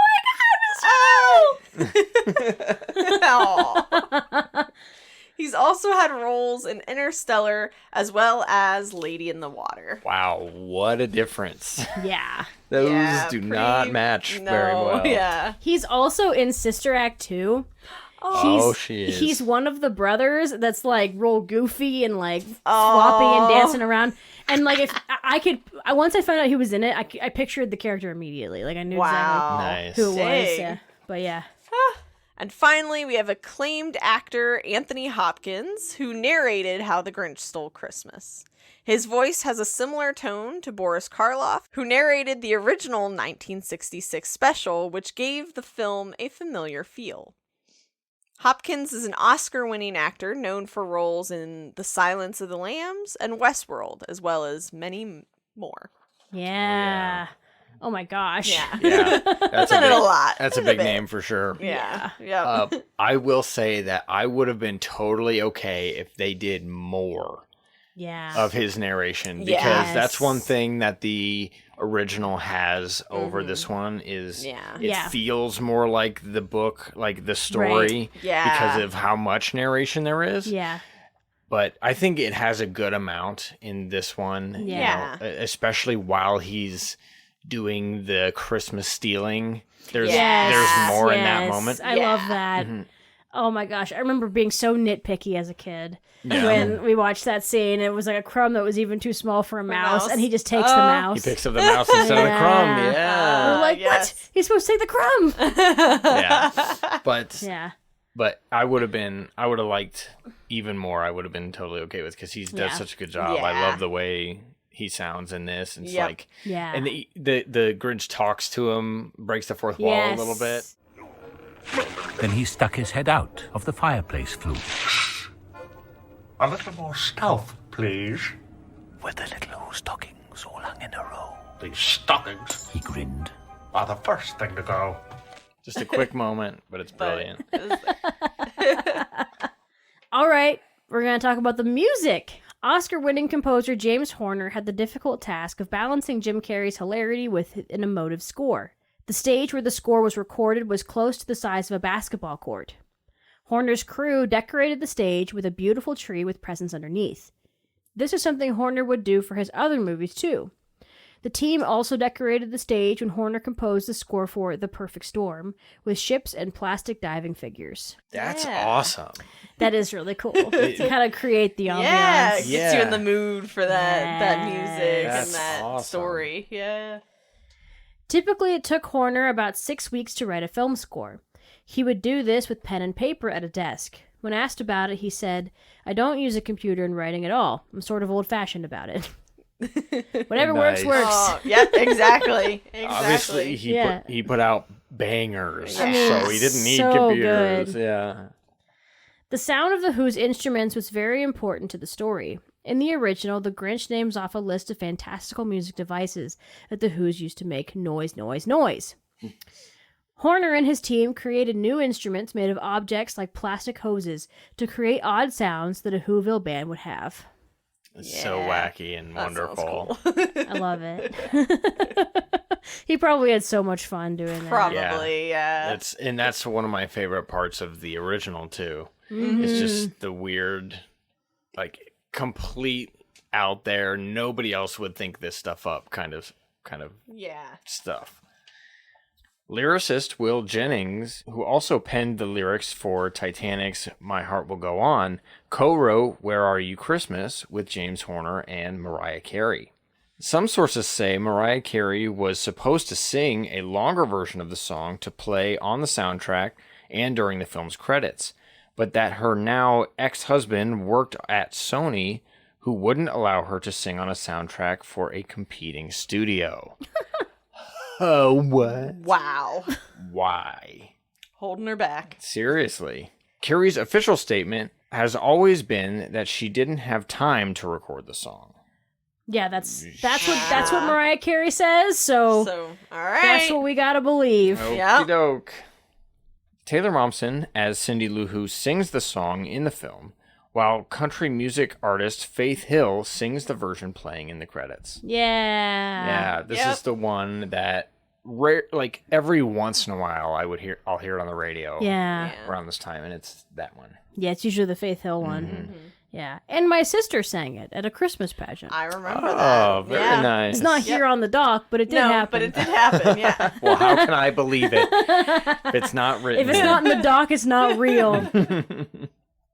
Speaker 3: my god, Mr. Noodle!"
Speaker 5: Aw. He's also had roles in Interstellar as well as Lady in the Water.
Speaker 2: Wow, what a difference.
Speaker 3: Yeah.
Speaker 2: Those
Speaker 5: Yeah,
Speaker 2: do not
Speaker 5: pretty-
Speaker 2: match
Speaker 5: no,
Speaker 2: very well.
Speaker 5: Yeah.
Speaker 3: He's also in Sister Act 2.
Speaker 2: Oh, she is.
Speaker 3: He's one of the brothers that's like real goofy and like floppy and dancing around. And like if once I found out he was in it, I pictured the character immediately. Like I knew
Speaker 5: Wow.
Speaker 2: Nice.
Speaker 3: exactly who it was.
Speaker 5: Dang.
Speaker 3: Yeah. But yeah.
Speaker 5: And finally, we have acclaimed actor Anthony Hopkins, who narrated How the Grinch Stole Christmas. His voice has a similar tone to Boris Karloff, who narrated the original 1966 special, which gave the film a familiar feel. Hopkins is an Oscar-winning actor known for roles in The Silence of the Lambs and Westworld, as well as many more.
Speaker 3: Yeah. Oh my gosh.
Speaker 5: Yeah.
Speaker 2: Yeah, that's
Speaker 5: Done it a lot.
Speaker 2: That's a
Speaker 5: Done
Speaker 2: big
Speaker 5: bit.
Speaker 2: name for sure.
Speaker 5: Yeah. Yep.
Speaker 2: I will say that I would have been totally okay if they did more
Speaker 3: Yeah.
Speaker 2: of his narration, because
Speaker 5: Yes.
Speaker 2: that's one thing that the original has over this one is
Speaker 5: Yeah.
Speaker 2: it
Speaker 3: Yeah.
Speaker 2: feels more like the book, like the story,
Speaker 5: Yeah.
Speaker 2: because of how much narration there is.
Speaker 3: Yeah.
Speaker 2: But I think it has a good amount in this one,
Speaker 3: Yeah.
Speaker 2: especially while he's doing the Christmas stealing. There's
Speaker 5: Yes.
Speaker 2: more in that moment.
Speaker 3: I
Speaker 5: Yeah.
Speaker 3: love that. Oh my gosh. I remember being so nitpicky as a kid
Speaker 2: Yeah.
Speaker 3: when we watched that scene. It was like a crumb that was even too small for a mouse,
Speaker 5: mouse.
Speaker 3: and he just takes the mouse.
Speaker 2: He picks up the mouse instead of the crumb.
Speaker 3: Yeah.
Speaker 2: Yeah.
Speaker 3: We're like,
Speaker 5: yes.
Speaker 3: what? He's supposed to take the crumb.
Speaker 2: Yeah. But
Speaker 3: Yeah.
Speaker 2: but I would have liked even more. I would have been totally okay with, because he does
Speaker 3: Yeah.
Speaker 2: such a good job. I
Speaker 5: Yeah.
Speaker 2: love the way he sounds in this. It's
Speaker 5: Yep.
Speaker 2: like
Speaker 3: Yeah.
Speaker 2: and the Grinch talks to him, breaks the fourth wall a little bit.
Speaker 7: Then he stuck his head out of the fireplace flue.
Speaker 1: A little more stealth, please.
Speaker 7: With the little stockings all hung in a row.
Speaker 1: These stockings
Speaker 7: He grinned.
Speaker 1: are the first thing to go.
Speaker 2: Just a quick moment, but it's brilliant.
Speaker 3: All right, we're going to talk about the music. Oscar-winning composer James Horner had the difficult task of balancing Jim Carrey's hilarity with an emotive score. The stage where the score was recorded was close to the size of a basketball court. Horner's crew decorated the stage with a beautiful tree with presents underneath. This is something Horner would do for his other movies, too. The team also decorated the stage when Horner composed the score for The Perfect Storm, with ships and plastic diving figures.
Speaker 2: That's
Speaker 5: Yeah.
Speaker 2: awesome.
Speaker 3: That is really cool to kind of create the ambiance.
Speaker 5: Yeah, it gets you
Speaker 2: Yeah.
Speaker 5: in the mood for that music
Speaker 2: That's
Speaker 5: and that
Speaker 2: awesome.
Speaker 5: story. Yeah.
Speaker 3: Typically, it took Horner about 6 weeks to write a film score. He would do this with pen and paper at a desk. When asked about it, he said, "I don't use a computer in writing at all. I'm sort of old-fashioned about it." Whatever
Speaker 2: Nice.
Speaker 3: works.
Speaker 5: Oh, yep, exactly.
Speaker 2: Obviously, he put out bangers,
Speaker 3: I mean,
Speaker 2: so he didn't need
Speaker 3: so
Speaker 2: computers.
Speaker 3: good.
Speaker 2: Yeah.
Speaker 3: The sound of the Who's instruments was very important to the story. In the original, the Grinch names off a list of fantastical music devices that the Who's used to make noise, noise, noise. Horner and his team created new instruments made of objects like plastic hoses to create odd sounds that a Whoville band would have.
Speaker 2: It's so wacky and wonderful.
Speaker 3: I love it. He probably had so much fun doing that.
Speaker 5: Probably, yeah.
Speaker 2: That's one of my favorite parts of the original too. It's just the weird, like complete out there. Nobody else would think this stuff up kind of stuff. Lyricist Will Jennings, who also penned the lyrics for Titanic's My Heart Will Go On, co-wrote Where Are You Christmas with James Horner and Mariah Carey. Some sources say Mariah Carey was supposed to sing a longer version of the song to play on the soundtrack and during the film's credits, but that her now ex-husband worked at Sony, who wouldn't allow her to sing on a soundtrack for a competing studio. Oh, what?
Speaker 5: Wow.
Speaker 2: Why?
Speaker 5: Holding her back.
Speaker 2: Seriously. Carey's official statement has always been that she didn't have time to record the song.
Speaker 3: Yeah, that's what Mariah Carey says, so
Speaker 5: all right.
Speaker 3: that's what we gotta believe.
Speaker 2: Okie doke. Taylor Momsen, as Cindy Lou Who, sings the song in the film, while country music artist Faith Hill sings the version playing in the credits.
Speaker 3: Yeah.
Speaker 2: Yeah, this is the one that like every once in a while I'll hear it on the radio.
Speaker 3: Yeah.
Speaker 2: Around this time, and it's that one.
Speaker 3: Yeah, it's usually the Faith Hill one. Yeah. And my sister sang it at a Christmas pageant.
Speaker 5: I remember that.
Speaker 2: Oh, very nice.
Speaker 3: It's not here on the dock, but it did happen.
Speaker 5: But it did happen, yeah.
Speaker 2: Well, how can I believe it if it's not written?
Speaker 3: If it's not in the dock, it's not real.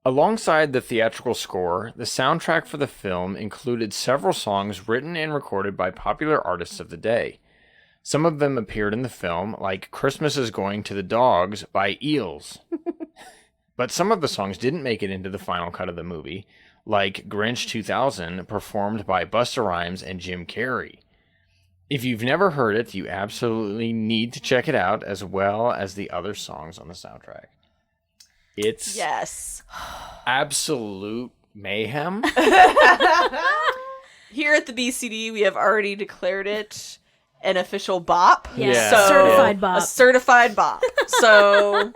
Speaker 2: Alongside the theatrical score, the soundtrack for the film included several songs written and recorded by popular artists of the day. Some of them appeared in the film, like Christmas is Going to the Dogs by Eels. But some of the songs didn't make it into the final cut of the movie, like Grinch 2000, performed by Busta Rhymes and Jim Carrey. If you've never heard it, you absolutely need to check it out, as well as the other songs on the soundtrack. It's absolute mayhem.
Speaker 5: Here at the BCD, we have already declared it an official bop.
Speaker 3: Yeah.
Speaker 5: So,
Speaker 3: Certified bop.
Speaker 5: A certified bop. So...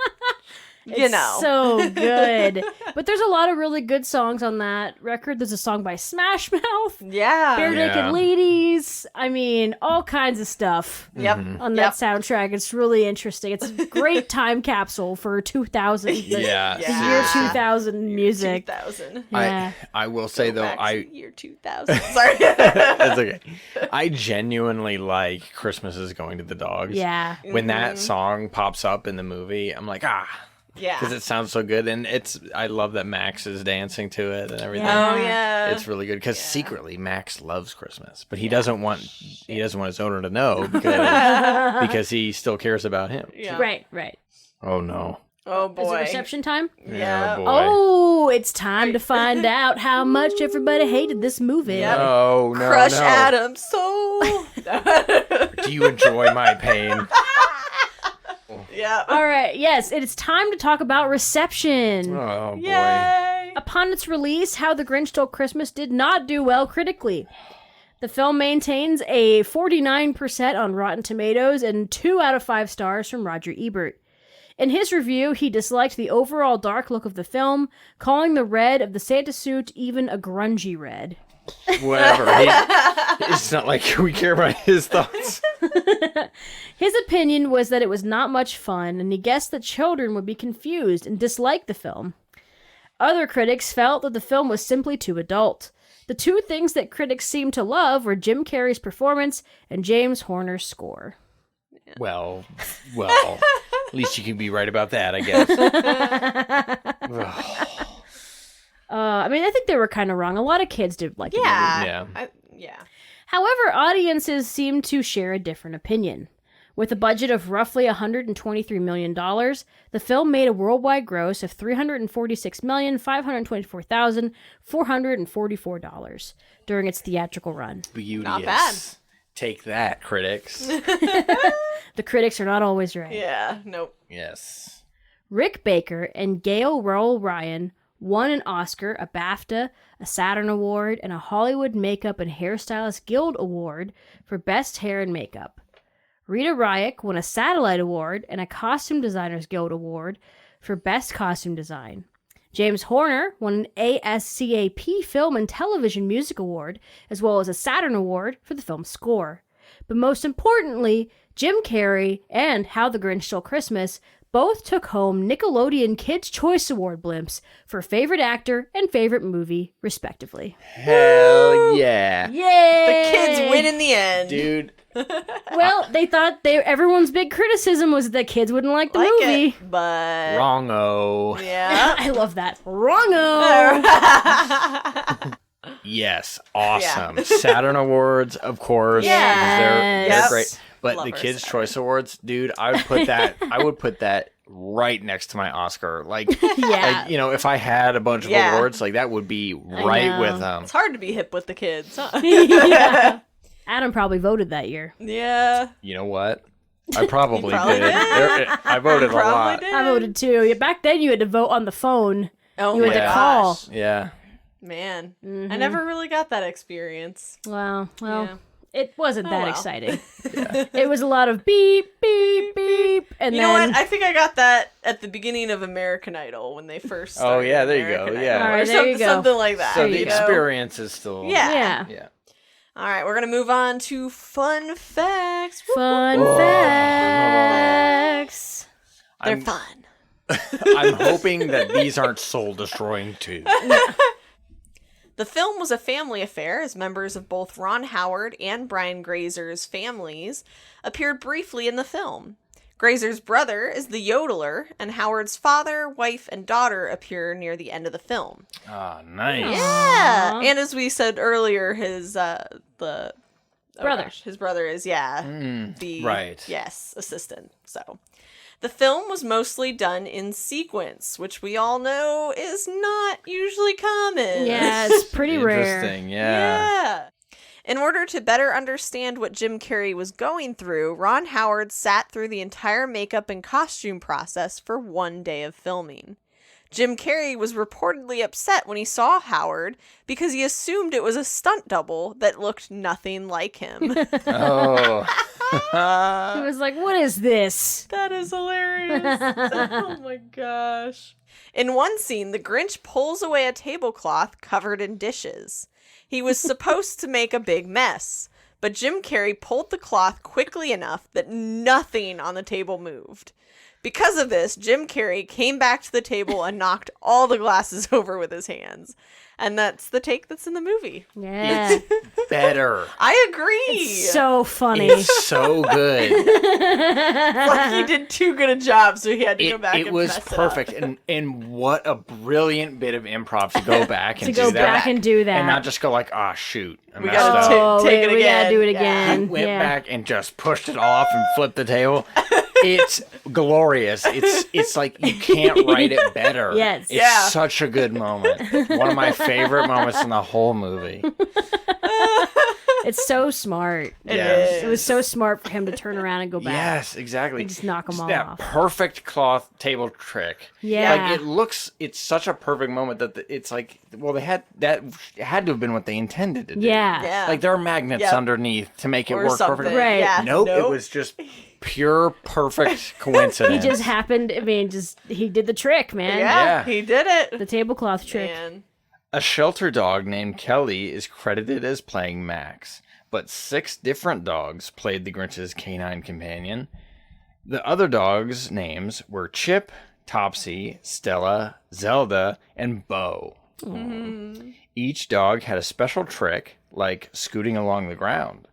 Speaker 3: It's so good. But there's a lot of really good songs on that record. There's a song by Smash Mouth.
Speaker 5: Yeah.
Speaker 3: Bare Naked Ladies. I mean, all kinds of stuff on that soundtrack. It's really interesting. It's a great time capsule for 2000. The year 2000 music.
Speaker 5: 2000.
Speaker 3: Yeah.
Speaker 2: I will say, though,
Speaker 5: year 2000. Sorry.
Speaker 2: That's okay. I genuinely like Christmas is Going to the Dogs.
Speaker 3: Yeah.
Speaker 2: When that song pops up in the movie, I'm like,
Speaker 5: yeah.
Speaker 2: Because it sounds so good, and I love that Max is dancing to it and everything.
Speaker 3: Yeah.
Speaker 5: Oh yeah.
Speaker 2: It's really good because secretly Max loves Christmas, but he doesn't want his owner to know because he still cares about him.
Speaker 5: Yeah.
Speaker 3: Right.
Speaker 2: Oh no.
Speaker 5: Oh
Speaker 3: Is it
Speaker 5: boy.
Speaker 3: reception time?
Speaker 5: Yeah.
Speaker 2: Oh, boy.
Speaker 3: Oh, it's time to find out how much everybody hated this movie.
Speaker 5: Yep.
Speaker 2: Oh no.
Speaker 5: Crush
Speaker 2: no.
Speaker 5: Adam so.
Speaker 2: Do you enjoy my pain?
Speaker 5: Yeah.
Speaker 3: All right, yes, it is time to talk about reception.
Speaker 2: Oh boy.
Speaker 5: Yay.
Speaker 3: Upon its release, How the Grinch Stole Christmas did not do well critically. The film maintains a 49% on Rotten Tomatoes and 2 out of 5 stars from Roger Ebert. In his review, he disliked the overall dark look of the film, calling the red of the Santa suit even a grungy red.
Speaker 2: Whatever. It's not like we care about his thoughts.
Speaker 3: His opinion was that it was not much fun, and he guessed that children would be confused and dislike the film. Other critics felt that the film was simply too adult. The two things that critics seemed to love were Jim Carrey's performance and James Horner's score.
Speaker 2: Well, at least you can be right about that, I guess.
Speaker 3: I mean, I think they were kind of wrong. A lot of kids did like it.
Speaker 5: Yeah.
Speaker 3: However, audiences seemed to share a different opinion. With a budget of roughly $123 million, the film made a worldwide gross of $346,524,444 during its theatrical run.
Speaker 2: Beauteous.
Speaker 5: Not bad.
Speaker 2: Take that, critics.
Speaker 3: The critics are not always right.
Speaker 5: Yeah, nope.
Speaker 2: Yes.
Speaker 3: Rick Baker and Gail Rowell Ryan won an Oscar, a BAFTA, a Saturn Award, and a Hollywood Makeup and Hairstylist Guild Award for Best Hair and Makeup. Rita Ryack won a Satellite Award and a Costume Designers Guild Award for Best Costume Design. James Horner won an ASCAP Film and Television Music Award, as well as a Saturn Award for the film's score. But most importantly, Jim Carrey and How the Grinch Stole Christmas both took home Nickelodeon Kids' Choice Award blimps for Favorite Actor and Favorite Movie, respectively.
Speaker 2: Hell yeah.
Speaker 3: Yay!
Speaker 5: The kids win in the end.
Speaker 2: Dude.
Speaker 3: Well, they thought everyone's big criticism was that kids wouldn't like the movie.
Speaker 5: But
Speaker 2: Wrong-o.
Speaker 5: yeah.
Speaker 3: I love that. Wrong-o!
Speaker 2: Yes, awesome. Saturn Awards, of course.
Speaker 3: Yes.
Speaker 2: They're
Speaker 3: Yes.
Speaker 2: great. But
Speaker 5: Love
Speaker 2: the
Speaker 5: our
Speaker 2: Kids'
Speaker 5: Saturn.
Speaker 2: Choice Awards, dude, I would put that right next to my Oscar. Like,
Speaker 3: Yeah.
Speaker 2: like, you know, if I had a bunch of
Speaker 5: Yeah.
Speaker 2: awards, like that would be right
Speaker 3: know.
Speaker 2: with them.
Speaker 5: It's hard to be hip with the kids, huh?
Speaker 3: Yeah. Adam probably voted that year.
Speaker 5: Yeah.
Speaker 2: You know what? I probably,
Speaker 5: probably
Speaker 2: did.
Speaker 5: did.
Speaker 2: I voted a
Speaker 5: Probably
Speaker 2: lot.
Speaker 5: did.
Speaker 3: I voted too. Yeah, back then you had to vote on the phone.
Speaker 5: Oh
Speaker 3: You had
Speaker 5: my
Speaker 3: to
Speaker 2: Yeah.
Speaker 3: call.
Speaker 5: gosh.
Speaker 2: Yeah.
Speaker 5: Man, I never really got that experience.
Speaker 3: Well,
Speaker 5: Yeah.
Speaker 3: it wasn't that
Speaker 5: well.
Speaker 3: exciting. It was a lot of beep, beep, beep, and
Speaker 5: You
Speaker 3: then...
Speaker 5: know what? I think I got that at the beginning of American Idol when they first started.
Speaker 2: Oh, yeah, there you go,
Speaker 5: American
Speaker 2: yeah.
Speaker 5: Idol,
Speaker 3: All right,
Speaker 5: or
Speaker 3: there you go.
Speaker 5: something like that.
Speaker 2: So
Speaker 3: There
Speaker 2: the
Speaker 3: you go.
Speaker 2: experience is still.
Speaker 5: Yeah.
Speaker 3: Yeah.
Speaker 2: Yeah.
Speaker 5: All right, we're gonna move on to fun facts.
Speaker 3: Fun
Speaker 2: Whoa.
Speaker 3: facts.
Speaker 5: They're
Speaker 2: I'm-
Speaker 5: fun.
Speaker 2: I'm hoping that these aren't soul destroying too.
Speaker 5: The film was a family affair as members of both Ron Howard and Brian Grazer's families appeared briefly in the film. Grazer's brother is the yodeler, and Howard's father, wife, and daughter appear near the end of the film.
Speaker 2: Ah, nice.
Speaker 5: Yeah, and as we said earlier, his
Speaker 3: Brother.
Speaker 5: his brother is the
Speaker 2: right.
Speaker 5: yes assistant. So. The film was mostly done in sequence, which we all know is not usually common.
Speaker 3: Yeah, it's pretty rare.
Speaker 2: Interesting. Yeah.
Speaker 5: In order to better understand what Jim Carrey was going through, Ron Howard sat through the entire makeup and costume process for one day of filming. Jim Carrey was reportedly upset when he saw Howard because he assumed it was a stunt double that looked nothing like him.
Speaker 2: Oh.
Speaker 3: He was like, what is this?
Speaker 5: That is hilarious. Oh my gosh. In one scene, the Grinch pulls away a tablecloth covered in dishes. He was supposed to make a big mess, but Jim Carrey pulled the cloth quickly enough that nothing on the table moved. Because of this, Jim Carrey came back to the table and knocked all the glasses over with his hands. And that's the take that's in the movie.
Speaker 3: Yeah.
Speaker 2: Better.
Speaker 5: I agree.
Speaker 3: So funny.
Speaker 2: It's so good.
Speaker 5: Like he did too good a job, so he had to go back
Speaker 2: It
Speaker 5: and
Speaker 2: was
Speaker 5: mess
Speaker 2: perfect,
Speaker 5: it up.
Speaker 2: and what a brilliant bit of improv to go back and
Speaker 3: To
Speaker 2: do
Speaker 3: go
Speaker 2: that,
Speaker 3: back and do that.
Speaker 2: and not just go like, "Ah, shoot, I
Speaker 5: We
Speaker 2: messed
Speaker 5: gotta
Speaker 2: up."
Speaker 5: ta- take it
Speaker 3: we gotta
Speaker 5: again.
Speaker 3: do it
Speaker 5: Yeah.
Speaker 3: again.
Speaker 2: Went
Speaker 3: Yeah.
Speaker 2: back and just pushed it off and flipped the table. It's glorious. It's like you can't write it better.
Speaker 3: Yes.
Speaker 2: It's
Speaker 5: Yeah.
Speaker 2: such a good moment. One of my favorite moments in the whole movie.
Speaker 3: It's so smart.
Speaker 2: Yes.
Speaker 3: It was so smart for him to turn around and go back.
Speaker 2: Yes, exactly.
Speaker 3: And just knock 'em all
Speaker 2: that
Speaker 3: off.
Speaker 2: perfect cloth table trick.
Speaker 3: Yeah.
Speaker 2: Like it's such a perfect moment that it's like, well, it had to have been what they intended to do.
Speaker 3: Yeah.
Speaker 5: Yeah.
Speaker 2: Like there are magnets
Speaker 5: Yep.
Speaker 2: underneath to make it
Speaker 5: Or
Speaker 2: work
Speaker 5: something.
Speaker 2: perfectly.
Speaker 3: Right.
Speaker 5: Yeah.
Speaker 2: Nope, it was just pure perfect coincidence.
Speaker 3: He just happened, he did the trick, man.
Speaker 5: Yeah,
Speaker 2: Yeah.
Speaker 5: he did it.
Speaker 3: The tablecloth trick.
Speaker 5: Man.
Speaker 2: A shelter dog named Kelly is credited as playing Max, but 6 different dogs played the Grinch's canine companion. The other dogs' names were Chip, Topsy, Stella, Zelda, and Bo. Each dog had a special trick, like scooting along the ground.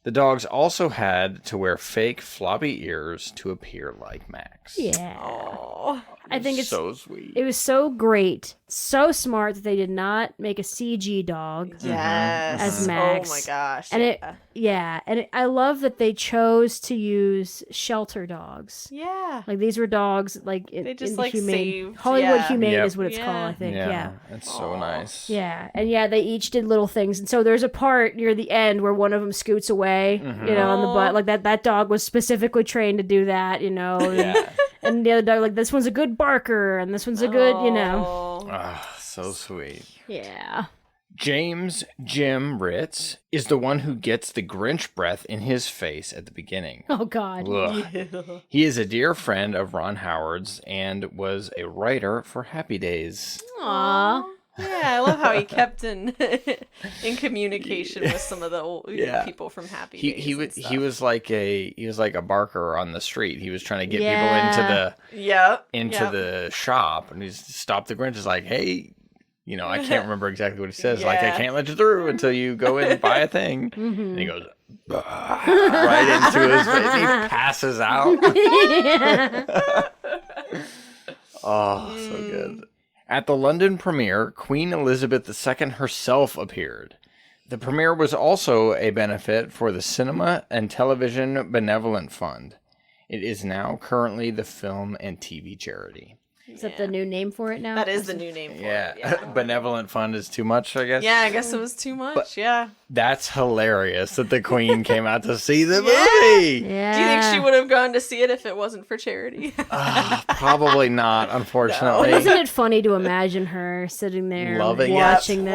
Speaker 2: The dogs also had to wear fake floppy ears to appear like Max.
Speaker 3: Yeah.
Speaker 5: Oh,
Speaker 3: I think it's
Speaker 2: so sweet.
Speaker 3: It was so great, so smart that they did not make a CG dog.
Speaker 5: Yes.
Speaker 3: As Max.
Speaker 5: Oh my gosh.
Speaker 3: And
Speaker 5: yeah.
Speaker 3: I love that they chose to use shelter dogs.
Speaker 5: Yeah.
Speaker 3: Like these were dogs like
Speaker 5: They just
Speaker 3: in the
Speaker 5: like
Speaker 3: humane
Speaker 5: saved.
Speaker 3: Hollywood
Speaker 5: Yeah.
Speaker 3: Humane
Speaker 2: Yep.
Speaker 3: is what it's called, I think. Yeah.
Speaker 2: That's so nice.
Speaker 3: Yeah, and they each did little things, and so there's a part near the end where one of them scoots away, on the butt, like that. That dog was specifically trained to do that,
Speaker 2: Yeah.
Speaker 3: and the other dog, like, this one's a good barker, and this one's a good,
Speaker 2: So sweet.
Speaker 3: Yeah.
Speaker 2: James Jim Ritz is the one who gets the Grinch breath in his face at the beginning.
Speaker 3: Oh God.
Speaker 2: Ugh. He is a dear friend of Ron Howard's and was a writer for Happy Days.
Speaker 3: Aww.
Speaker 5: Yeah, I love how he kept in communication with some of the old people from Happy Days.
Speaker 2: He was like a barker on the street. He was trying to get people into the shop, and he's stopped the Grinch. Is like, hey, I can't remember exactly what he says. Like, I can't let you through until you go in and buy a thing. And he goes right into his face. He passes out. Oh, so good. At the London premiere, Queen Elizabeth II herself appeared. The premiere was also a benefit for the Cinema and Television Benevolent Fund. It is now currently the film and TV charity.
Speaker 3: Is that the new name for it now?
Speaker 5: That is the new name for it. Yeah.
Speaker 2: Benevolent Fund is too much, I guess.
Speaker 5: Yeah, I guess it was too much.
Speaker 2: But that's hilarious that the Queen came out to see the movie.
Speaker 3: Yeah.
Speaker 5: Do you think she would have gone to see it if it wasn't for charity?
Speaker 2: Probably not, unfortunately.
Speaker 3: But isn't it funny to imagine her sitting there
Speaker 2: Loving
Speaker 3: watching this?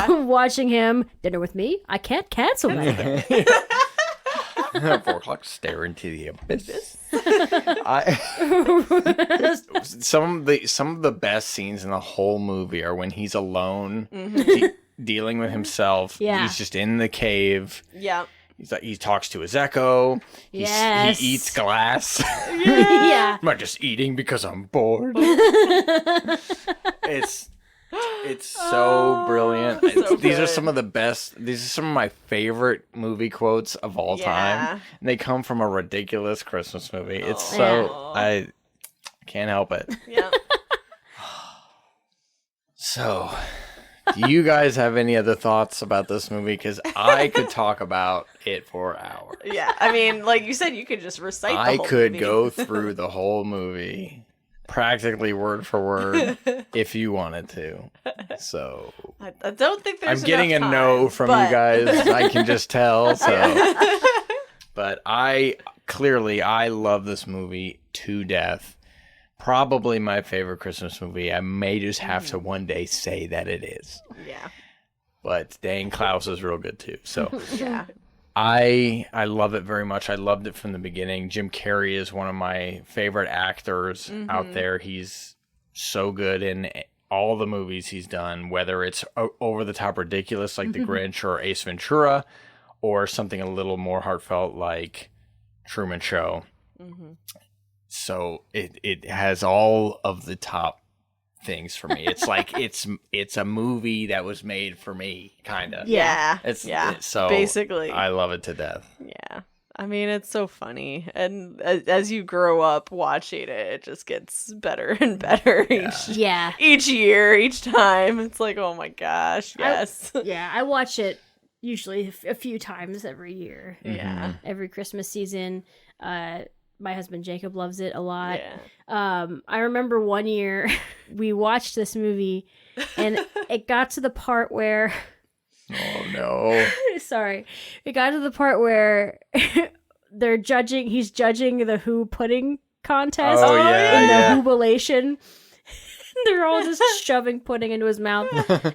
Speaker 5: Watching
Speaker 3: him. Dinner with me? I can't cancel that.
Speaker 2: 4 o'clock, stare into the abyss. Some of the best scenes in the whole movie are when he's alone, dealing with himself.
Speaker 3: Yeah.
Speaker 2: He's just in the cave.
Speaker 5: Yeah.
Speaker 2: He's like, he talks to his echo.
Speaker 3: Yes.
Speaker 2: He eats glass.
Speaker 3: Yeah.
Speaker 2: I'm not just eating because I'm bored. It's so brilliant. These are some of the best. These are some of my favorite movie quotes of all time. And they come from a ridiculous Christmas movie. It's so I can't help it.
Speaker 5: Yeah.
Speaker 2: So, do you guys have any other thoughts about this movie? Because I could talk about it for hours.
Speaker 5: Yeah. I mean, like you said, you could just recite the whole
Speaker 2: I could
Speaker 5: movie.
Speaker 2: go through the whole movie. Practically word for word if you wanted to. So
Speaker 5: I don't think there's
Speaker 2: I'm getting
Speaker 5: enough
Speaker 2: a no
Speaker 5: time,
Speaker 2: from
Speaker 5: but...
Speaker 2: you guys. I can just tell. So but I love this movie to death. Probably my favorite Christmas movie. I may just have to one day say that it is.
Speaker 5: Yeah.
Speaker 2: But dang, Klaus is real good too. So
Speaker 5: Yeah.
Speaker 2: I love it very much. I loved it from the beginning. Jim Carrey is one of my favorite actors out there. He's so good in all the movies he's done, whether it's over the top ridiculous like The Grinch or Ace Ventura, or something a little more heartfelt like Truman Show. So it has all of the top things for me. It's like it's a movie that was made for me, kind of.
Speaker 5: Yeah.
Speaker 2: So
Speaker 5: basically,
Speaker 2: I love it to death.
Speaker 5: Yeah. I mean, it's so funny, and as you grow up watching it, it just gets better and better each year, each time. It's like, oh my gosh, yes.
Speaker 3: I watch it usually a few times every year.
Speaker 5: Yeah.
Speaker 3: Every Christmas season. My husband Jacob loves it a lot. I remember one year we watched this movie and it got to the part where
Speaker 2: oh no.
Speaker 3: Sorry. It got to the part where he's judging the Who pudding contest in the Whobilation. They're all just shoving pudding into his mouth.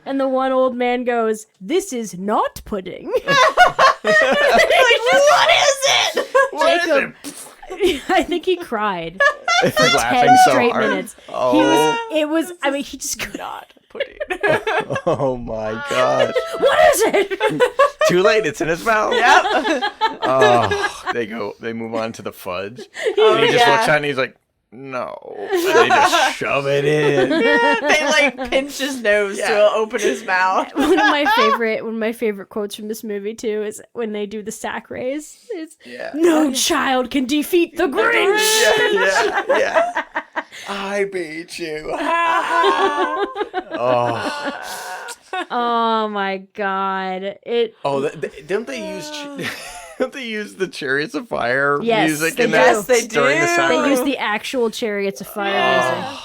Speaker 3: And the one old man goes, "This is not pudding."
Speaker 5: What is it?
Speaker 3: Jacob, I think he cried for 10
Speaker 2: so
Speaker 3: straight
Speaker 2: hard.
Speaker 3: minutes.
Speaker 2: Oh.
Speaker 3: He just could
Speaker 5: Not pudding.
Speaker 2: Oh my gosh.
Speaker 3: What is it?
Speaker 2: Too late, it's in his mouth.
Speaker 5: Yep.
Speaker 2: Oh, they move on to the fudge. And he just looks at it and he's like, no. And they just shove it in.
Speaker 5: They like pinch his nose to open his mouth.
Speaker 3: One of my favorite quotes from this movie too is when they do the sack race. It's no child can defeat the Grinch.
Speaker 2: Yeah. I beat you. Oh.
Speaker 3: Oh my god!
Speaker 2: Oh, don't they use? Don't they use the Chariots of Fire
Speaker 3: Yes,
Speaker 2: music
Speaker 3: they
Speaker 2: in
Speaker 3: do.
Speaker 2: that
Speaker 5: Yes, they
Speaker 2: during the
Speaker 5: do.
Speaker 2: sound?
Speaker 3: They use the actual Chariots of Fire music.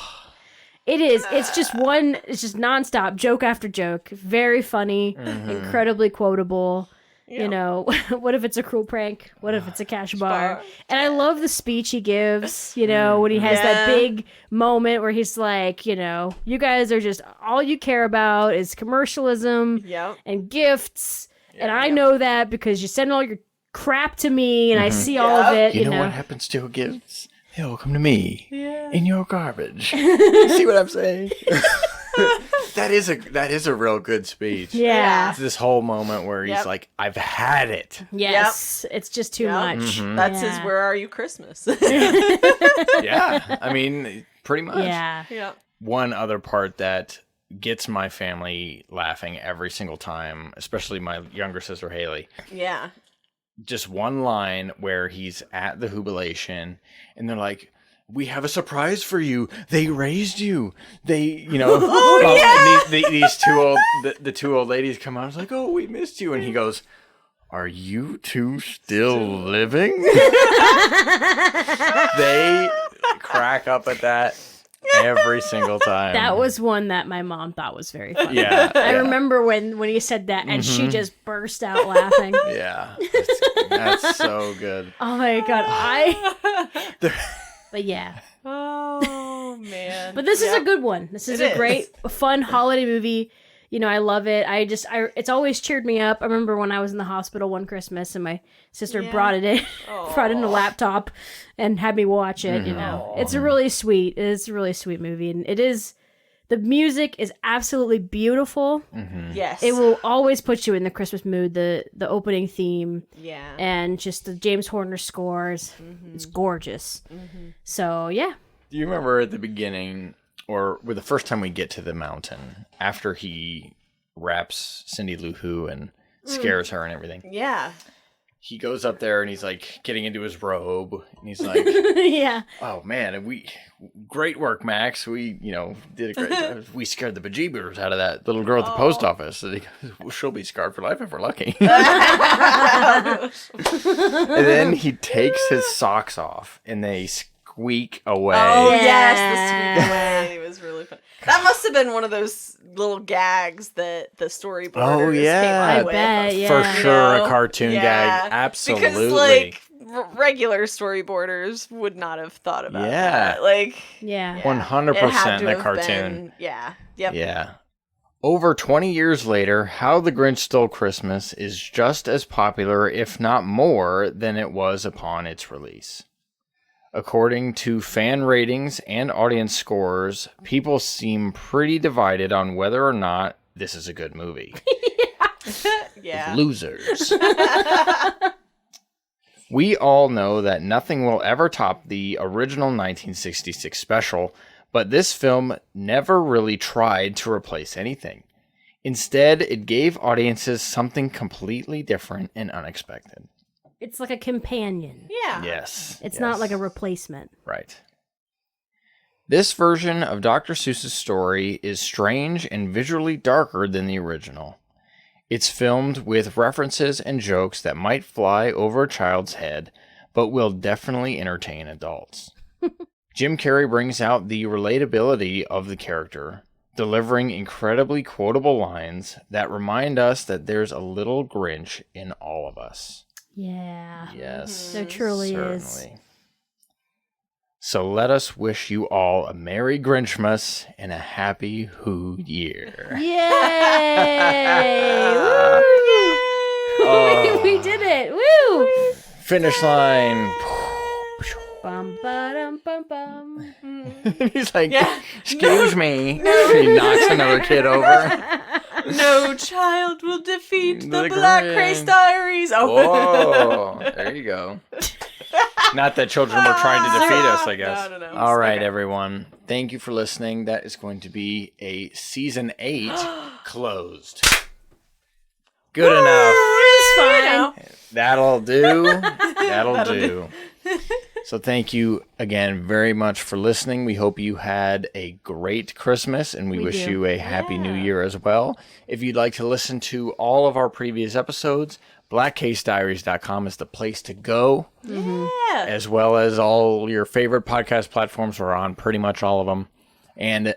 Speaker 3: It is. It's just one. It's just nonstop joke after joke. Very funny. Incredibly quotable. You know, what if it's a cruel prank? What if it's a cash bar? And I love the speech he gives, you know, when he has that big moment where he's like, you know, you guys are just, all you care about is commercialism and gifts. And I know that because you send all your crap to me and I see all of it.
Speaker 2: You know what happens to gifts? They all come to me in your garbage. You see what I'm saying? That is a real good speech.
Speaker 3: Yeah.
Speaker 2: It's this whole moment where he's like, I've had it.
Speaker 3: Yes. It's just too much.
Speaker 5: That's his Where Are You Christmas?
Speaker 2: Yeah. I mean, pretty much.
Speaker 3: Yeah.
Speaker 2: One other part that gets my family laughing every single time, especially my younger sister Haley.
Speaker 5: Yeah.
Speaker 2: Just one line where he's at the jubilation and they're like, we have a surprise for you. They raised you. They, you know, and these two old ladies come out. It's like, oh, we missed you. And he goes, are you two still living? They crack up at that every single time.
Speaker 3: That was one that my mom thought was very funny.
Speaker 2: Yeah.
Speaker 3: I remember when he said that and she just burst out laughing.
Speaker 2: Yeah. That's so good.
Speaker 3: Oh my god. But yeah.
Speaker 5: Oh man.
Speaker 3: But this is a good one. This is a great, fun holiday movie. You know, I love it. It's always cheered me up. I remember when I was in the hospital one Christmas and my sister brought it in, brought in a laptop and had me watch it, you know. It's a really sweet movie. And the music is absolutely beautiful.
Speaker 5: Yes.
Speaker 3: It will always put you in the Christmas mood, the opening theme.
Speaker 5: Yeah.
Speaker 3: And just the James Horner scores. It's gorgeous. So, yeah.
Speaker 2: Do you remember at the beginning, or the first time we get to the mountain, after he wraps Cindy Lou Who and scares her and everything?
Speaker 5: Yeah.
Speaker 2: He goes up there and he's like getting into his robe and he's like,
Speaker 3: yeah.
Speaker 2: Oh man, great work, Max. We, did a great job. We scared the bejeebers out of that little girl at the post office. And he goes, well, she'll be scarred for life if we're lucky. And then he takes his socks off and they squeak away.
Speaker 5: Oh, yes, the squeak away. It was really fun. That must have been one of those little gags that the storyboarders came up
Speaker 3: I
Speaker 5: with.
Speaker 3: bet, yeah.
Speaker 2: For sure, a cartoon gag. Absolutely.
Speaker 5: Because, regular storyboarders would not have thought about that.
Speaker 2: 100% a cartoon.
Speaker 5: Yep.
Speaker 2: Yeah. Over 20 years later, How the Grinch Stole Christmas is just as popular, if not more, than it was upon its release. According to fan ratings and audience scores, people seem pretty divided on whether or not this is a good movie.
Speaker 5: Yeah.
Speaker 2: Losers. We all know that nothing will ever top the original 1966 special, but this film never really tried to replace anything. Instead, it gave audiences something completely different and unexpected.
Speaker 3: It's like a companion.
Speaker 5: Yeah.
Speaker 2: Yes.
Speaker 3: It's not like a replacement.
Speaker 2: Right. This version of Dr. Seuss's story is strange and visually darker than the original. It's filmed with references and jokes that might fly over a child's head, but will definitely entertain adults. Jim Carrey brings out the relatability of the character, delivering incredibly quotable lines that remind us that there's a little Grinch in all of us.
Speaker 3: Yeah.
Speaker 2: Yes.
Speaker 3: There truly is.
Speaker 2: Certainly. So let us wish you all a Merry Grinchmas and a Happy Who Year.
Speaker 3: Yay! Woo!
Speaker 2: Oh.
Speaker 3: We did it! Woo!
Speaker 2: Finish line.
Speaker 3: Bum, ba-dum, bum, bum.
Speaker 2: He's like, excuse me. He knocks another kid over.
Speaker 5: No child will defeat the Black Case
Speaker 2: Grinch.
Speaker 5: Diaries.
Speaker 2: Oh, there you go. Not that children were trying to defeat us, I guess.
Speaker 5: No.
Speaker 2: All right, everyone. Thank you for listening. That is going to be a season 8 closed. Good enough.
Speaker 3: It's fine.
Speaker 2: That'll do. That'll do. So thank you again very much for listening. We hope you had a great Christmas, and we wish
Speaker 3: do.
Speaker 2: you a happy new year as well. If you'd like to listen to all of our previous episodes, blackcasediaries.com is the place to go.
Speaker 5: Yeah.
Speaker 2: As well as all your favorite podcast platforms. We're on pretty much all of them. And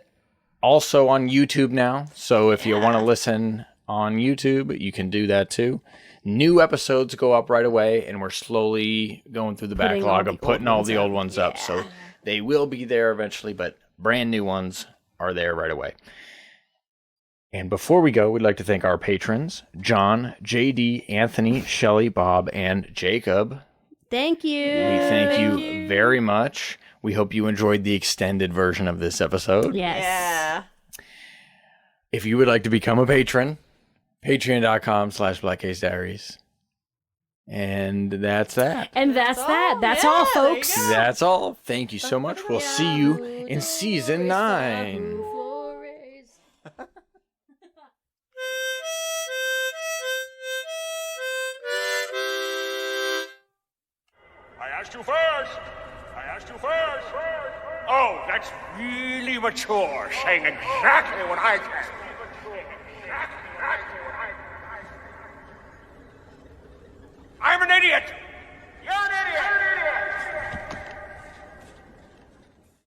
Speaker 2: also on YouTube now. So if you want to listen on YouTube, you can do that too. New episodes go up right away, and we're slowly going through the backlog of putting all the old ones up. So they will be there eventually, but brand new ones are there right away. And before we go, we'd like to thank our patrons, John, JD, Anthony, Shelley, Bob, and Jacob.
Speaker 3: Thank you.
Speaker 2: We thank you very much. We hope you enjoyed the extended version of this episode.
Speaker 3: Yes.
Speaker 5: Yeah.
Speaker 2: If you would like to become a patron, patreon.com/Black Case Diaries. And that's that.
Speaker 3: And that's that. That's
Speaker 5: Yeah,
Speaker 3: all,
Speaker 5: there you
Speaker 3: folks.
Speaker 5: go.
Speaker 2: That's all. Thank you so much. We'll see you in season 9.
Speaker 1: I asked you first. I asked you first. Oh, that's really mature, saying exactly what I said.